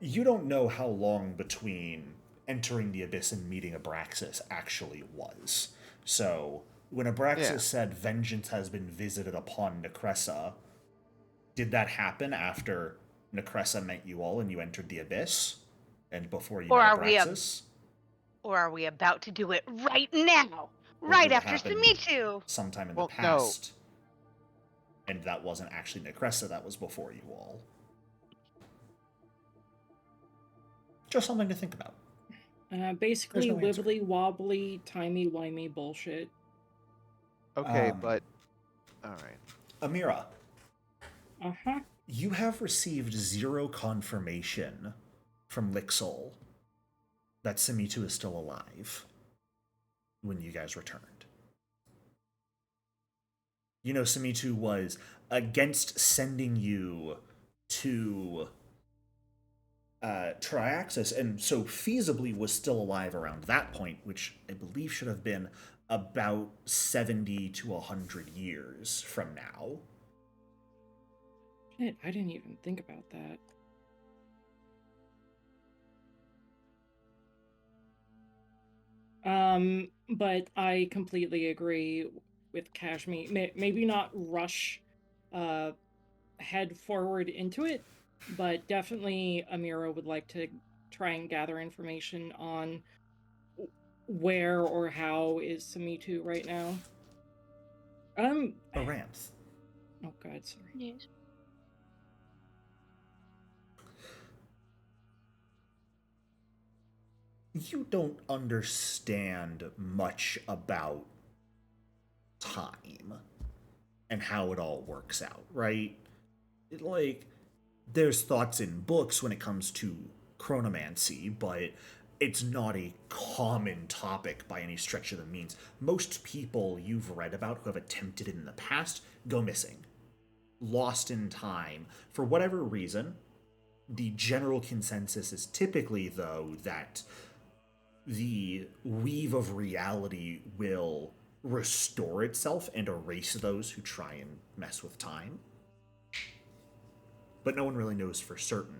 You don't know how long between entering the abyss and meeting Abraxas actually was. So, when Abraxas said vengeance has been visited upon Necressa, did that happen after Necressa met you all and you entered the abyss? And before you met Abraxas? Or are we about to do it right now? Or Right did it after happen Summitu? sometime in Well, the past? And that wasn't actually Necressa, that was before you all. Just something to think about. Basically, There's no answer. wibbly wobbly, timey wimey bullshit. okay, but all right. Amira, Uh-huh. you have received 0 confirmation from Lixol that Summitu is still alive when you guys returned. You know, Summitu was against sending you to Triaxis, and so feasibly was still alive around that point, which I believe should have been about 70 to 100 years from now. Shit, I didn't even think about that. But I completely agree with Kashmir. Maybe not rush head forward into it, but definitely Amira would like to try and gather information on where or how is Samitu right now? Aranth. Oh god, sorry. Yes. You don't understand much about time and how it all works out, right? There's thoughts in books when it comes to chronomancy, but it's not a common topic by any stretch of the means. Most people you've read about who have attempted it in the past go missing, lost in time. For whatever reason, the general consensus is typically, though, that the weave of reality will restore itself and erase those who try and mess with time. But no one really knows for certain.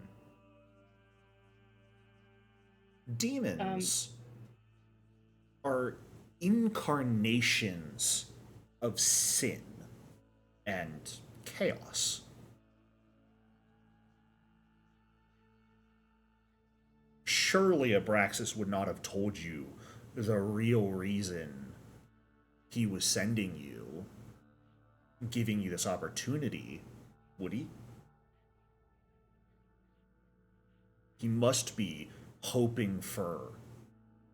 Demons are incarnations of sin and chaos. Surely Abraxas would not have told you the real reason he was sending you, giving you this opportunity, would he? He must be hoping for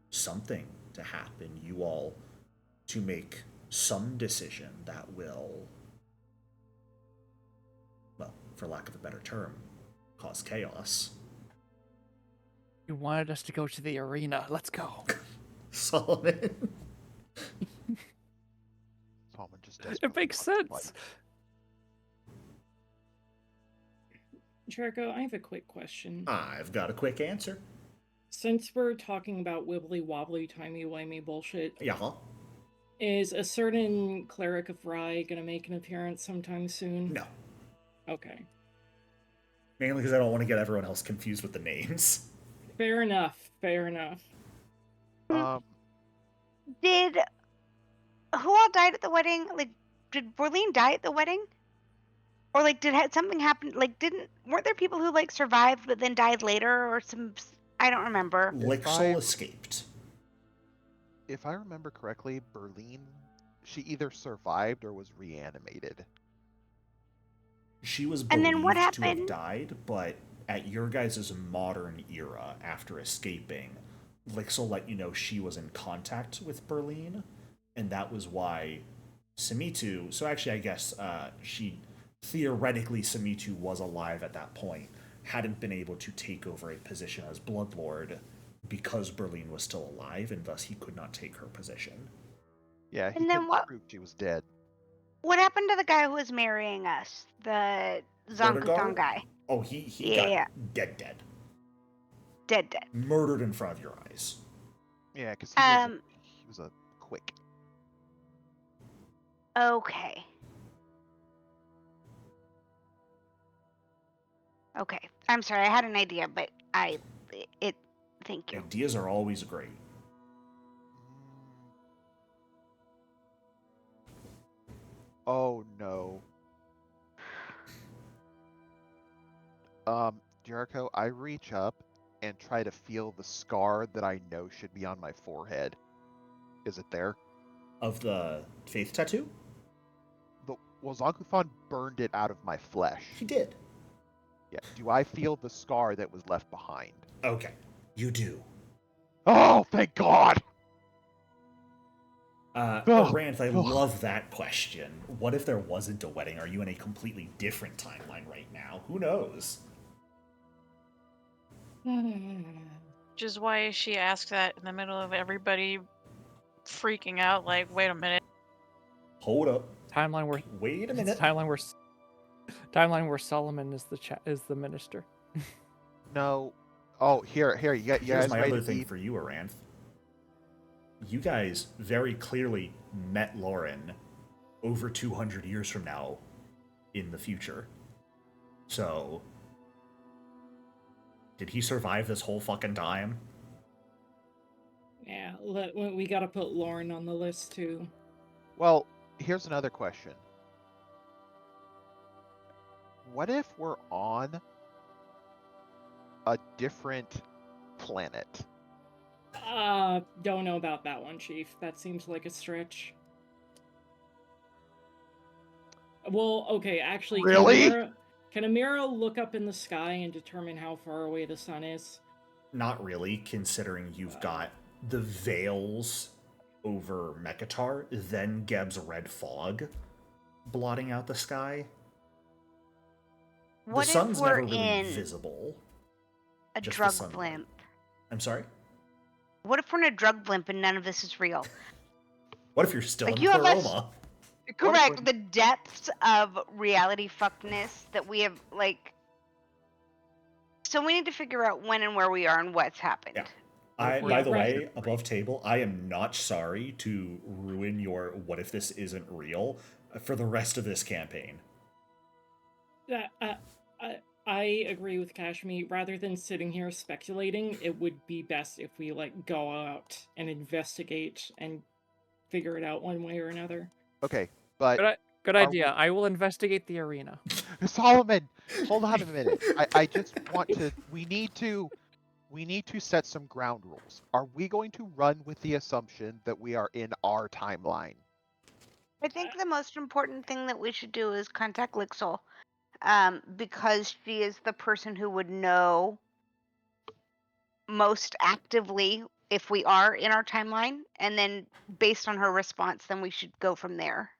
something to happen, you all to make some decision that will, well, for lack of a better term, cause chaos. You wanted us to go to the arena. Let's go. Solomon. Solomon just does. It makes sense. Jericho, I have a quick question. I've got a quick answer. Since we're talking about wibbly wobbly timey wimey bullshit, Yeah. is a certain cleric of Rye gonna make an appearance sometime soon? No. Okay. Mainly because I don't want to get everyone else confused with the names. Fair enough. Fair enough. Did who all died at the wedding? Like, did Berlin die at the wedding? Or like, had something happen? Like, weren't there people who like survived but then died later, or some? I don't remember. Lixol escaped. If I remember correctly, Berlin, she either survived or was reanimated. She was And then believed what to have happened? died, but at your guys' modern era, after escaping, Lixel let you know she was in contact with Berlin, and that was why Samitu. So actually, I guess theoretically Samitu was alive at that point, hadn't been able to take over a position as Bloodlord because Berlin was still alive, and thus he could not take her position. Yeah, he And then couldn't what? prove she was dead. What happened to the guy who was marrying us? The Zonkuthon Vertigar? guy. Oh, he Yeah. got dead. Dead. Murdered in front of your eyes. Yeah, because he was a quick. Okay. Okay. I'm sorry. I had an idea, but thank you. Ideas are always great. Oh no. Jericho, I reach up and try to feel the scar that I know should be on my forehead. Is it there? Of the faith tattoo? Well, Zonkuthon burned it out of my flesh. He did. Yeah. Do I feel the scar that was left behind? Okay, you do. Oh, thank God! Aranth, I love that question. What if there wasn't a wedding? Are you in a completely different timeline right now? Who knows? Which is why she asked that in the middle of everybody freaking out, like, wait a minute. Hold up. Timeline where Wait a minute. Timeline where Solomon is the minister. No. Oh, here. You guys Here's my ready other to thing eat? for you, Aranth. You guys very clearly met Lauren over 200 years from now in the future. So, did he survive this whole fucking time? Yeah, we gotta put Lauren on the list too. Well, here's another question. What if we're on a different planet Don't know about that one, Chief. That seems like a stretch. Well, okay, actually, Really? Can Amira look up in the sky and determine how far away the sun is? Not really, considering you've got the veils over Mekatar, then Geb's red fog blotting out the sky. What the if sun's we're never really in visible. a just the drug sunlight. blimp? I'm sorry? What if we're in a drug blimp and none of this is real? What if you're still Like, in you have us- Coroma? Correct. we're- The depths of reality fuckness that we have, like. So we need to figure out when and where we are and what's happened. Yeah. Yeah, By the right. way, above table, I am not sorry to ruin your what if this isn't real for the rest of this campaign. I agree with Kashmi. Rather than sitting here speculating, it would be best if we like go out and investigate and figure it out one way or another. Okay, but Good idea. I will investigate the arena. Solomon, hold on a minute. I just want to. We need to set some ground rules. Are we going to run with the assumption that we are in our timeline? I think the most important thing that we should do is contact Lixel, because she is the person who would know most actively if we are in our timeline, and then based on her response, then we should go from there.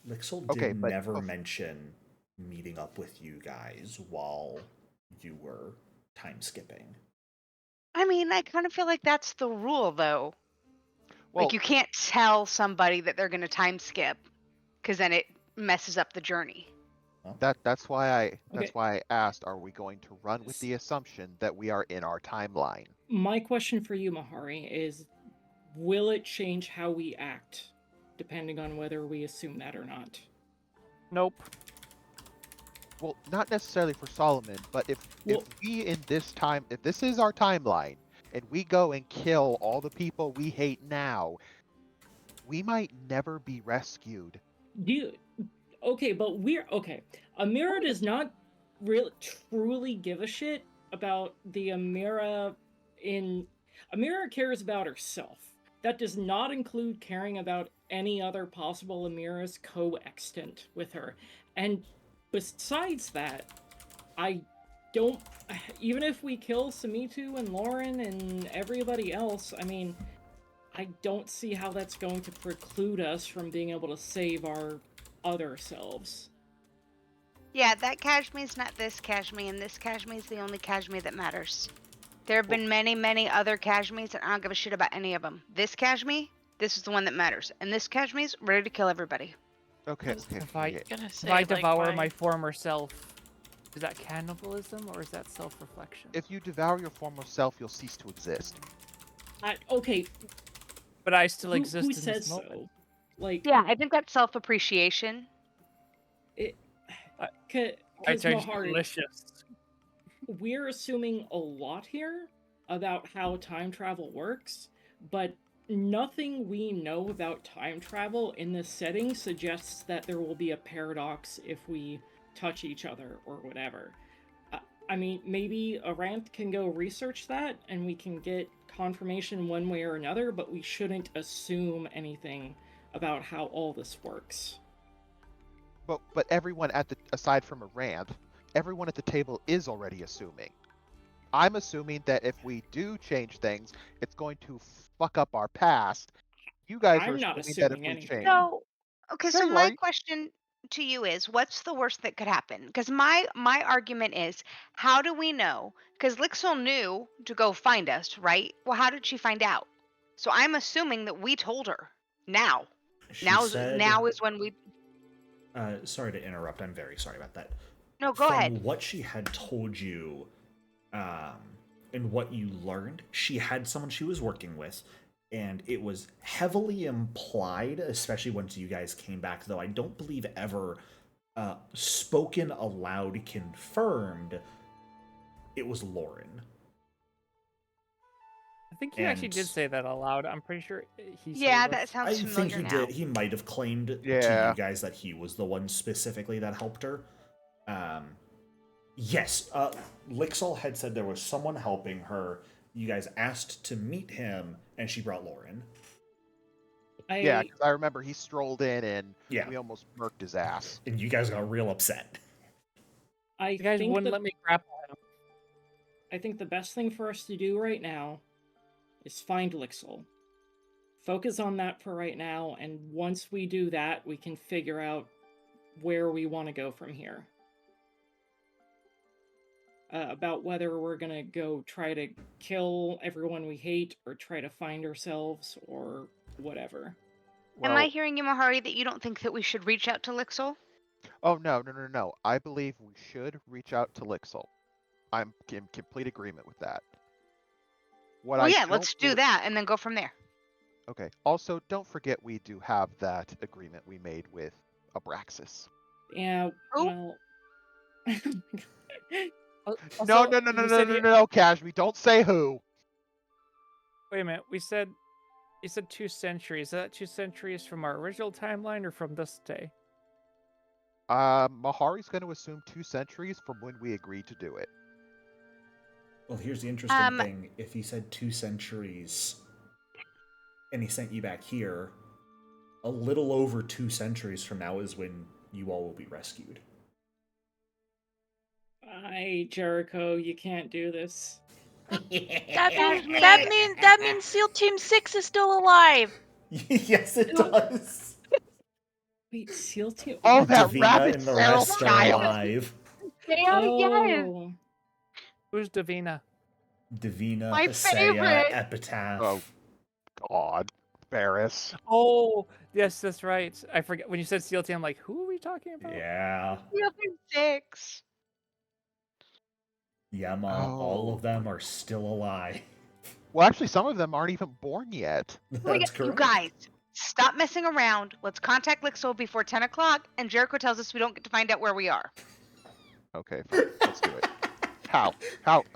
Lixel Okay, did but never bef- mention meeting up with you guys while you were time skipping. I mean, I kind of feel like that's the rule, though. Well, Like, you can't tell somebody that they're going to time skip, because then it messes up the journey. that's why I Okay. asked, are we going to run with the assumption that we are in our timeline? My question for you, Mahari, is will it change how we act, depending on whether we assume that or not? Nope. Well, not necessarily for Solomon, but if we in this time, if this is our timeline, and we go and kill all the people we hate now, we might never be rescued. Okay, but okay. Amira does not really truly give a shit about the Amira Amira cares about herself. That does not include caring about any other possible Amiras co-extant with her. And besides that, I don't even if we kill Samitu and Lauren and everybody else, I mean, I don't see how that's going to preclude us from being able to save our other selves. Yeah, that Kashmi is not this Kashmi, and this Kashmi is the only Kashmi that matters. There have been many, many other Kashmis, and I don't give a shit about any of them. This Kashmi, this is the one that matters. And this Kashmi's ready to kill everybody. Okay, If I- okay. If I devour my former self, is that cannibalism or is that self-reflection? If you devour your former self, you'll cease to exist. Okay, But I still who exist in says this moment. so? Like, Yeah, I think that's self-appreciation. I because taste Mahari, delicious. we're assuming a lot here about how time travel works, but nothing we know about time travel in this setting suggests that there will be a paradox if we touch each other or whatever. I mean, maybe Aranth can go research that and we can get confirmation one way or another, but we shouldn't assume anything about how all this works. But everyone aside from Aranth, everyone at the table is already assuming. I'm assuming that if we do change things, it's going to fuck up our past. You guys are I'm not assuming that if assuming we anything. change. So, okay, so Okay, my Laurie. question to you is, what's the worst that could happen? Because my argument is, how do we know? Because Lixil knew to go find us, right? Well, how did she find out? So I'm assuming that we told her. Now is when we. Sorry to interrupt. I'm very sorry about that. No, go From ahead. what she had told you, and what you learned, she had someone she was working with, and it was heavily implied, especially once you guys came back, though I don't believe ever spoken aloud confirmed, it was Lauren. I think you actually did say that aloud. I'm pretty sure he Yeah, told that us. sounds I familiar think he now. did. He might have claimed to Yeah. you guys that he was the one specifically that helped her. Yes, Lixel had said there was someone helping her. you guys asked to meet him, and she brought Lauren. Yeah, because I remember he strolled in and Yeah. we almost murked his ass. And you guys got real upset. I You guys think wouldn't let me grapple him. I think the best thing for us to do right now is find Lixel. Focus on that for right now, and once we do that, we can figure out where we want to go from here. About whether we're gonna go try to kill everyone we hate, or try to find ourselves, or whatever. Am I hearing you, Mahari, that you don't think that we should reach out to Lixel? Oh, no. I believe we should reach out to Lixel. I'm in complete agreement with that. Let's do that and then go from there. Okay. Also, don't forget we do have that agreement we made with Abraxas. Yeah, Oh. well... No, Kashmi, don't say who. Wait a minute. You said 2 centuries. Is that 2 centuries from our original timeline or from this day? Mahari's going to assume 2 centuries from when we agreed to do it. Well, here's the interesting thing. If he said 2 centuries and he sent you back here, a little over 2 centuries from now is when you all will be rescued. Jericho, you can't do this. That means SEAL Team 6 is still alive. Yes, it does. Wait, SEAL Team? Oh, that Davina rabbit and the feral rest are child. alive. They are, yes. Oh, Who's Davina? Davina, My Hesea, favorite. Epitaph. Oh, God. Barris. Oh, yes, that's right. I forget when you said SEAL Team. I'm like, who are we talking about? Yeah. SEAL Team 6. Yeah, Ma, all of them are still alive. Well, actually, some of them aren't even born yet. That's correct. You guys, stop messing around. Let's contact Lixel before 10 o'clock, and Jericho tells us we don't get to find out where we are. Okay, fine. Let's do it. How?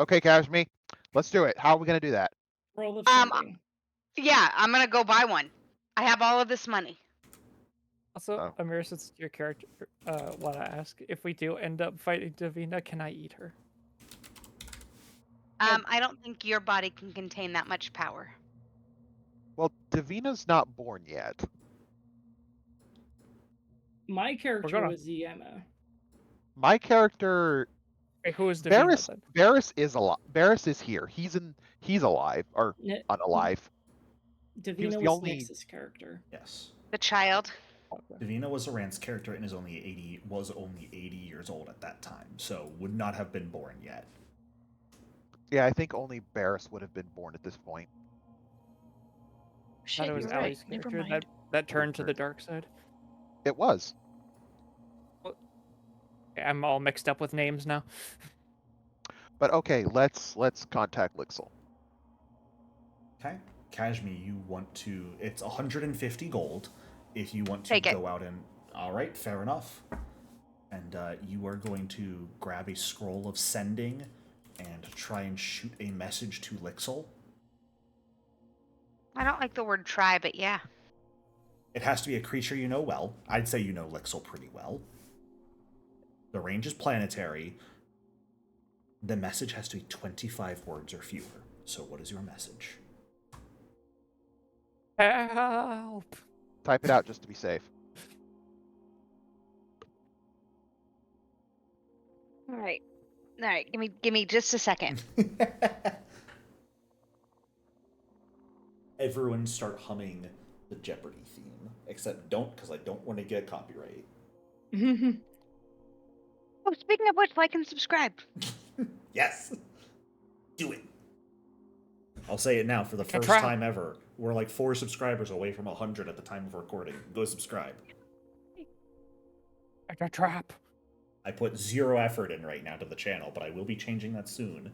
Okay, Kashmi, let's do it. How are we going to do that? roll of funding. Yeah, I'm going to go buy one. I have all of this money. Also, Amir, since your character, want to ask, if we do end up fighting Davina, can I eat her? I don't think your body can contain that much power. Well, Davina's not born yet. My character was Yema. My character... Wait, who is Davina, then? Barris is alive. Barris is here. He's alive, or unalive. Davina was Nix's character. Yes. The child. Davina was Arant's character and was only 80 years old at that time, so would not have been born yet. Yeah, I think only Barris would have been born at this point. I thought it was Ali's character that turned to the dark side. It was. I'm all mixed up with names now. But okay, let's contact Lixel. Okay. Kashmi, you want to... It's 150 gold if you want to Take go out and... Alright, fair enough. And you are going to grab a scroll of sending and try and shoot a message to Lixel. I don't like the word try, but yeah. It has to be a creature you know well. I'd say you know Lixel pretty well. The range is planetary. The message has to be 25 words or fewer. So what is your message? Help! Type it out just to be safe. All right. Give me just a second. Everyone start humming the Jeopardy theme. Except don't, because I don't want to get copyright. Oh, speaking of which, like and subscribe. Yes! Do it! I'll say it now, for the first time ever. We're like 4 subscribers away from 100 at the time of recording. Go subscribe. I got a trap. I put 0 effort in right now to the channel, but I will be changing that soon.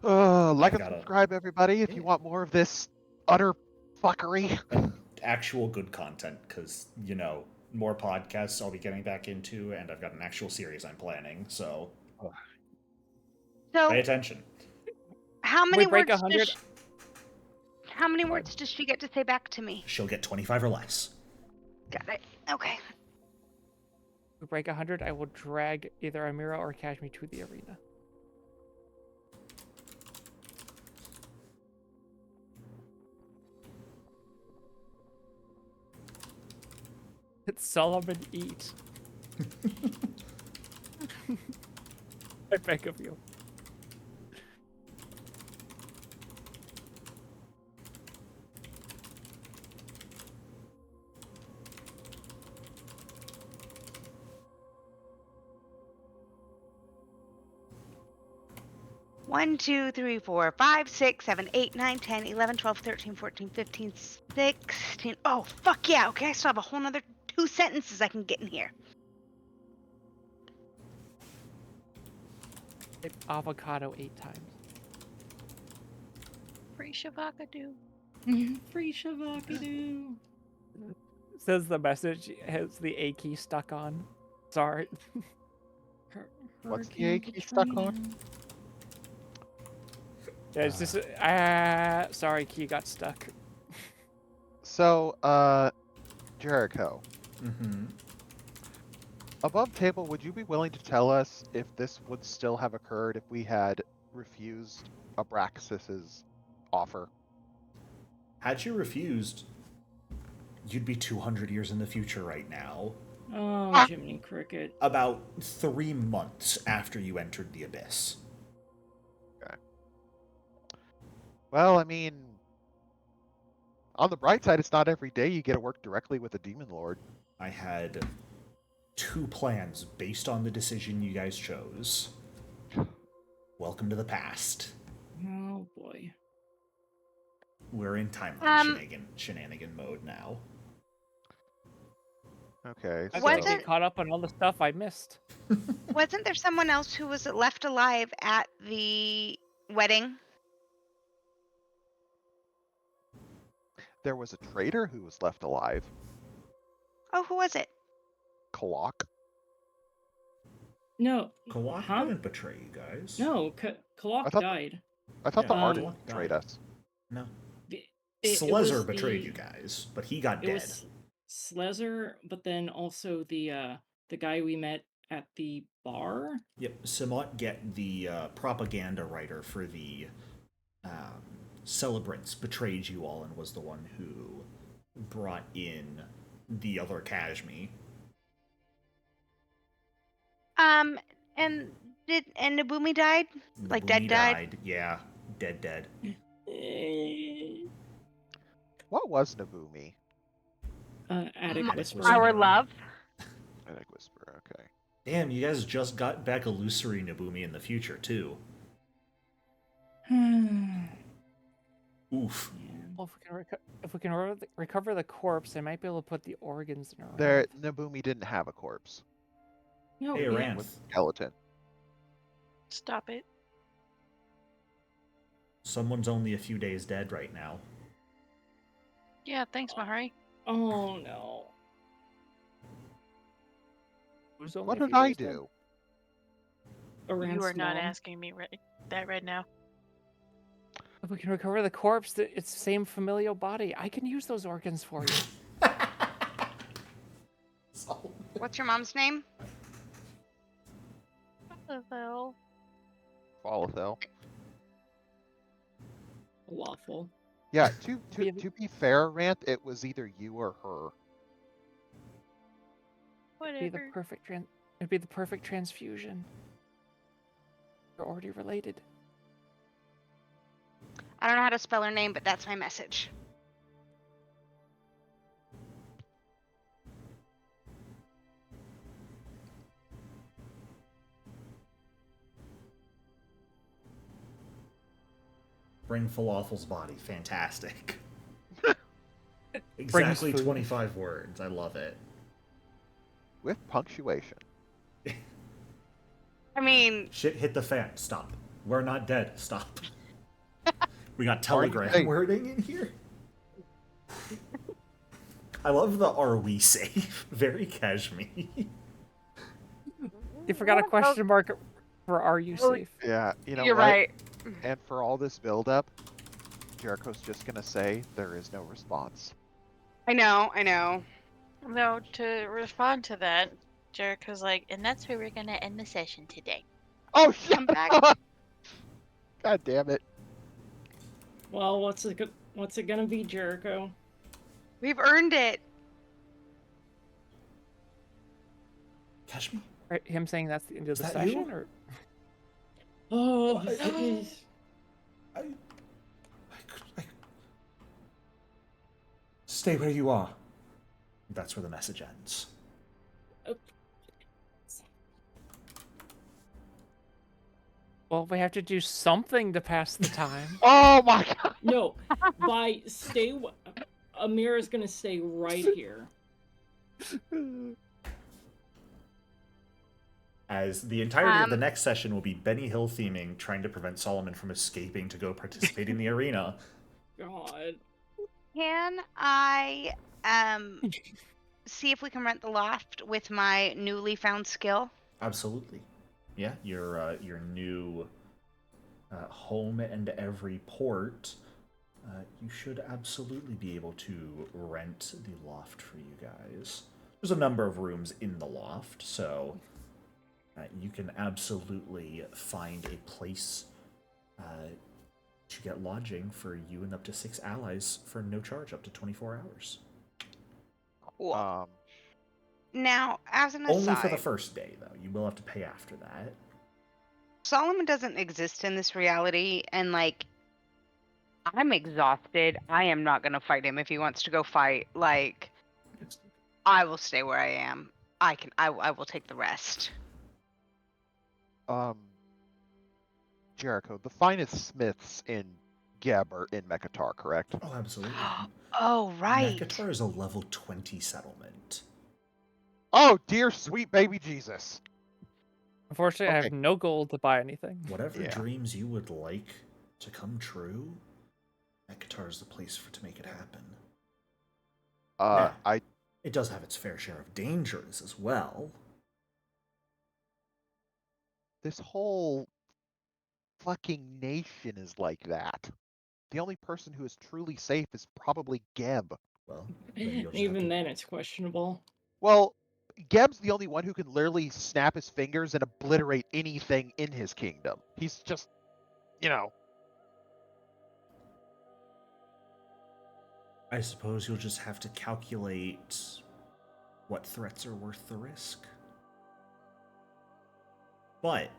Like and subscribe, everybody, if you want more of this utter fuckery. Actual good content, because, you know, more podcasts I'll be getting back into, and I've got an actual series I'm planning, so pay attention. How many words? How many What? words does she get to say back to me? She'll get 25 or less. Got it. Okay. If we break 100, I will drag either Amira or Kashmi to the arena. It's Solomon eat. I beg of you. One, 2, 3, 4, 5, 6, 7, 8, 9, 10, 11, 12, 13, 14, 15, 16. Oh, fuck yeah. Okay, I still have a whole nother 2 sentences I can get in here. Avocado 8 times. Free Shavakadu. Free Shavakadu. Says the message has the A key stuck on. Sorry. What's the A key stuck on? Yeah, it's just sorry, key got stuck. So, Jericho, Mm-hmm. above table, would you be willing to tell us if this would still have occurred if we had refused Abraxas's offer? Had you refused, you'd be 200 years in the future right now. Oh, Jiminy Cricket. About 3 months after you entered the Abyss. Okay. Well, I mean, on the bright side, it's not every day you get to work directly with a demon lord. I had 2 plans based on the decision you guys chose. Welcome to the past. Oh boy. We're in timeline shenanigan mode now. Okay, I so gotta get caught up on all the stuff I missed. Wasn't there someone else who was left alive at the wedding? there was a traitor who was left alive, Oh, who was it? Kalak. No. Kawak Huh? didn't betray you guys. No, I Kalak thought- died. I thought the Yeah, Arctic Kalak betrayed died. us. No. It Slezer was betrayed the- you guys, but he got It dead. was Slezer, but then also the guy we met at the bar. Yep, Simot get the propaganda writer for the celebrants betrayed you all and was the one who brought in the other Kashmi. And Nabumi died? Like dead Boomy died? Yeah, dead. What was Nabumi? Attic Attic Whisperer. Whisperer. Our love? Attic Whisperer, okay. Damn, you guys just got back illusory Nabumi in the future too. Oof. Well, if we can recover the corpse, I might be able to put the organs in her. There, Nabumi didn't have a corpse. No, Hey, yeah. Ranth. With skeleton. Stop it. Someone's only a few days dead right now. Yeah, thanks, Mahari. Oh no. Who's only What a did few I days dead? do? You are not Mom. asking me that right now. If we can recover the corpse, it's the same familial body. I can use those organs for you. What's your mom's name? What the hell? Falafel. Waffle. Yeah, Be to be fair, Rant, it was either you or her. Be the Whatever. perfect it'd be the perfect transfusion. You're already related. I don't know how to spell her name, but that's my message. Bring Falafel's body. Fantastic. Brings Exactly food. 25 words. I love it. With punctuation. I mean, Shit hit the fan. Stop. We're not dead. Stop. We got Are you telegram saying- wording in here. I love the "are we safe?" Very Kashmi. You forgot a question mark for "Are you Oh, safe?" Yeah, you know you're what? right. And for all this build-up, Jericho's just gonna say there is no response. I know. No, to respond to that, Jericho's like, and that's where we're gonna end the session today. Oh, Come back. God damn it. Well, what's it gonna be, Jericho? We've earned it. Catch me? Right, him saying that's the end of Is the that session, you? or Oh, What? jeez. I stay where you are. That's where the message ends. well, we have to do something to pass the time. Oh my god! No, Amira's gonna stay right here. As the entirety of the next session will be Benny Hill theming, trying to prevent Solomon from escaping to go participate in the arena. God. Can I see if we can rent the loft with my newly found skill? Absolutely. Yeah, your new home and every port. You should absolutely be able to rent the loft for you guys. There's a number of rooms in the loft, so you can absolutely find a place to get lodging for you and up to 6 allies for no charge, up to 24 hours. Cool. Now, as an aside, Only for the first day, though. You will have to pay after that. Solomon doesn't exist in this reality, and like, I'm exhausted. I am not gonna fight him if he wants to go fight. Like, I will stay where I am. I will take the rest. Jericho, the finest smiths in Geb are in Mekatar, correct? Oh, absolutely. Oh, right. Mekatar is a level 20 settlement. Oh, dear sweet baby Jesus. Unfortunately, I Okay. have no gold to buy anything. Whatever Yeah. dreams you would like to come true, Mekatar is the place to make it happen. Now, it does have its fair share of dangers as well. This whole fucking nation is like that. The only person who is truly safe is probably Geb. Well, maybe you'll just Even then, it's questionable. Well, Geb's the only one who can literally snap his fingers and obliterate anything in his kingdom. He's just, you know. I suppose you'll just have to calculate what threats are worth the risk. But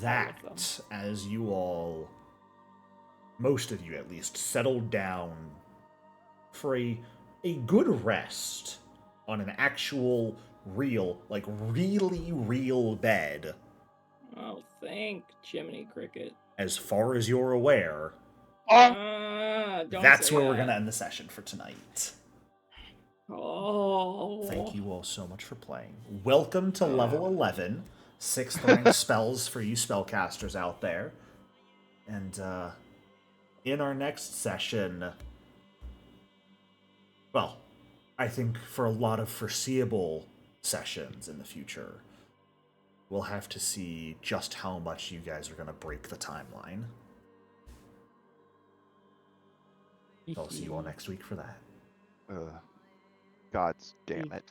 that, as you all, most of you at least, settled down for a good rest on an actual, real, like really real bed. Oh, thank Jiminy Cricket. As far as you're aware, that's where we're going to end the session for tonight. Oh. Thank you all so much for playing. Welcome to level 11. 6th rank spells for you spellcasters out there. And in our next session, well, I think for a lot of foreseeable sessions in the future, we'll have to see just how much you guys are going to break the timeline. I'll see you all next week for that. God's damn it.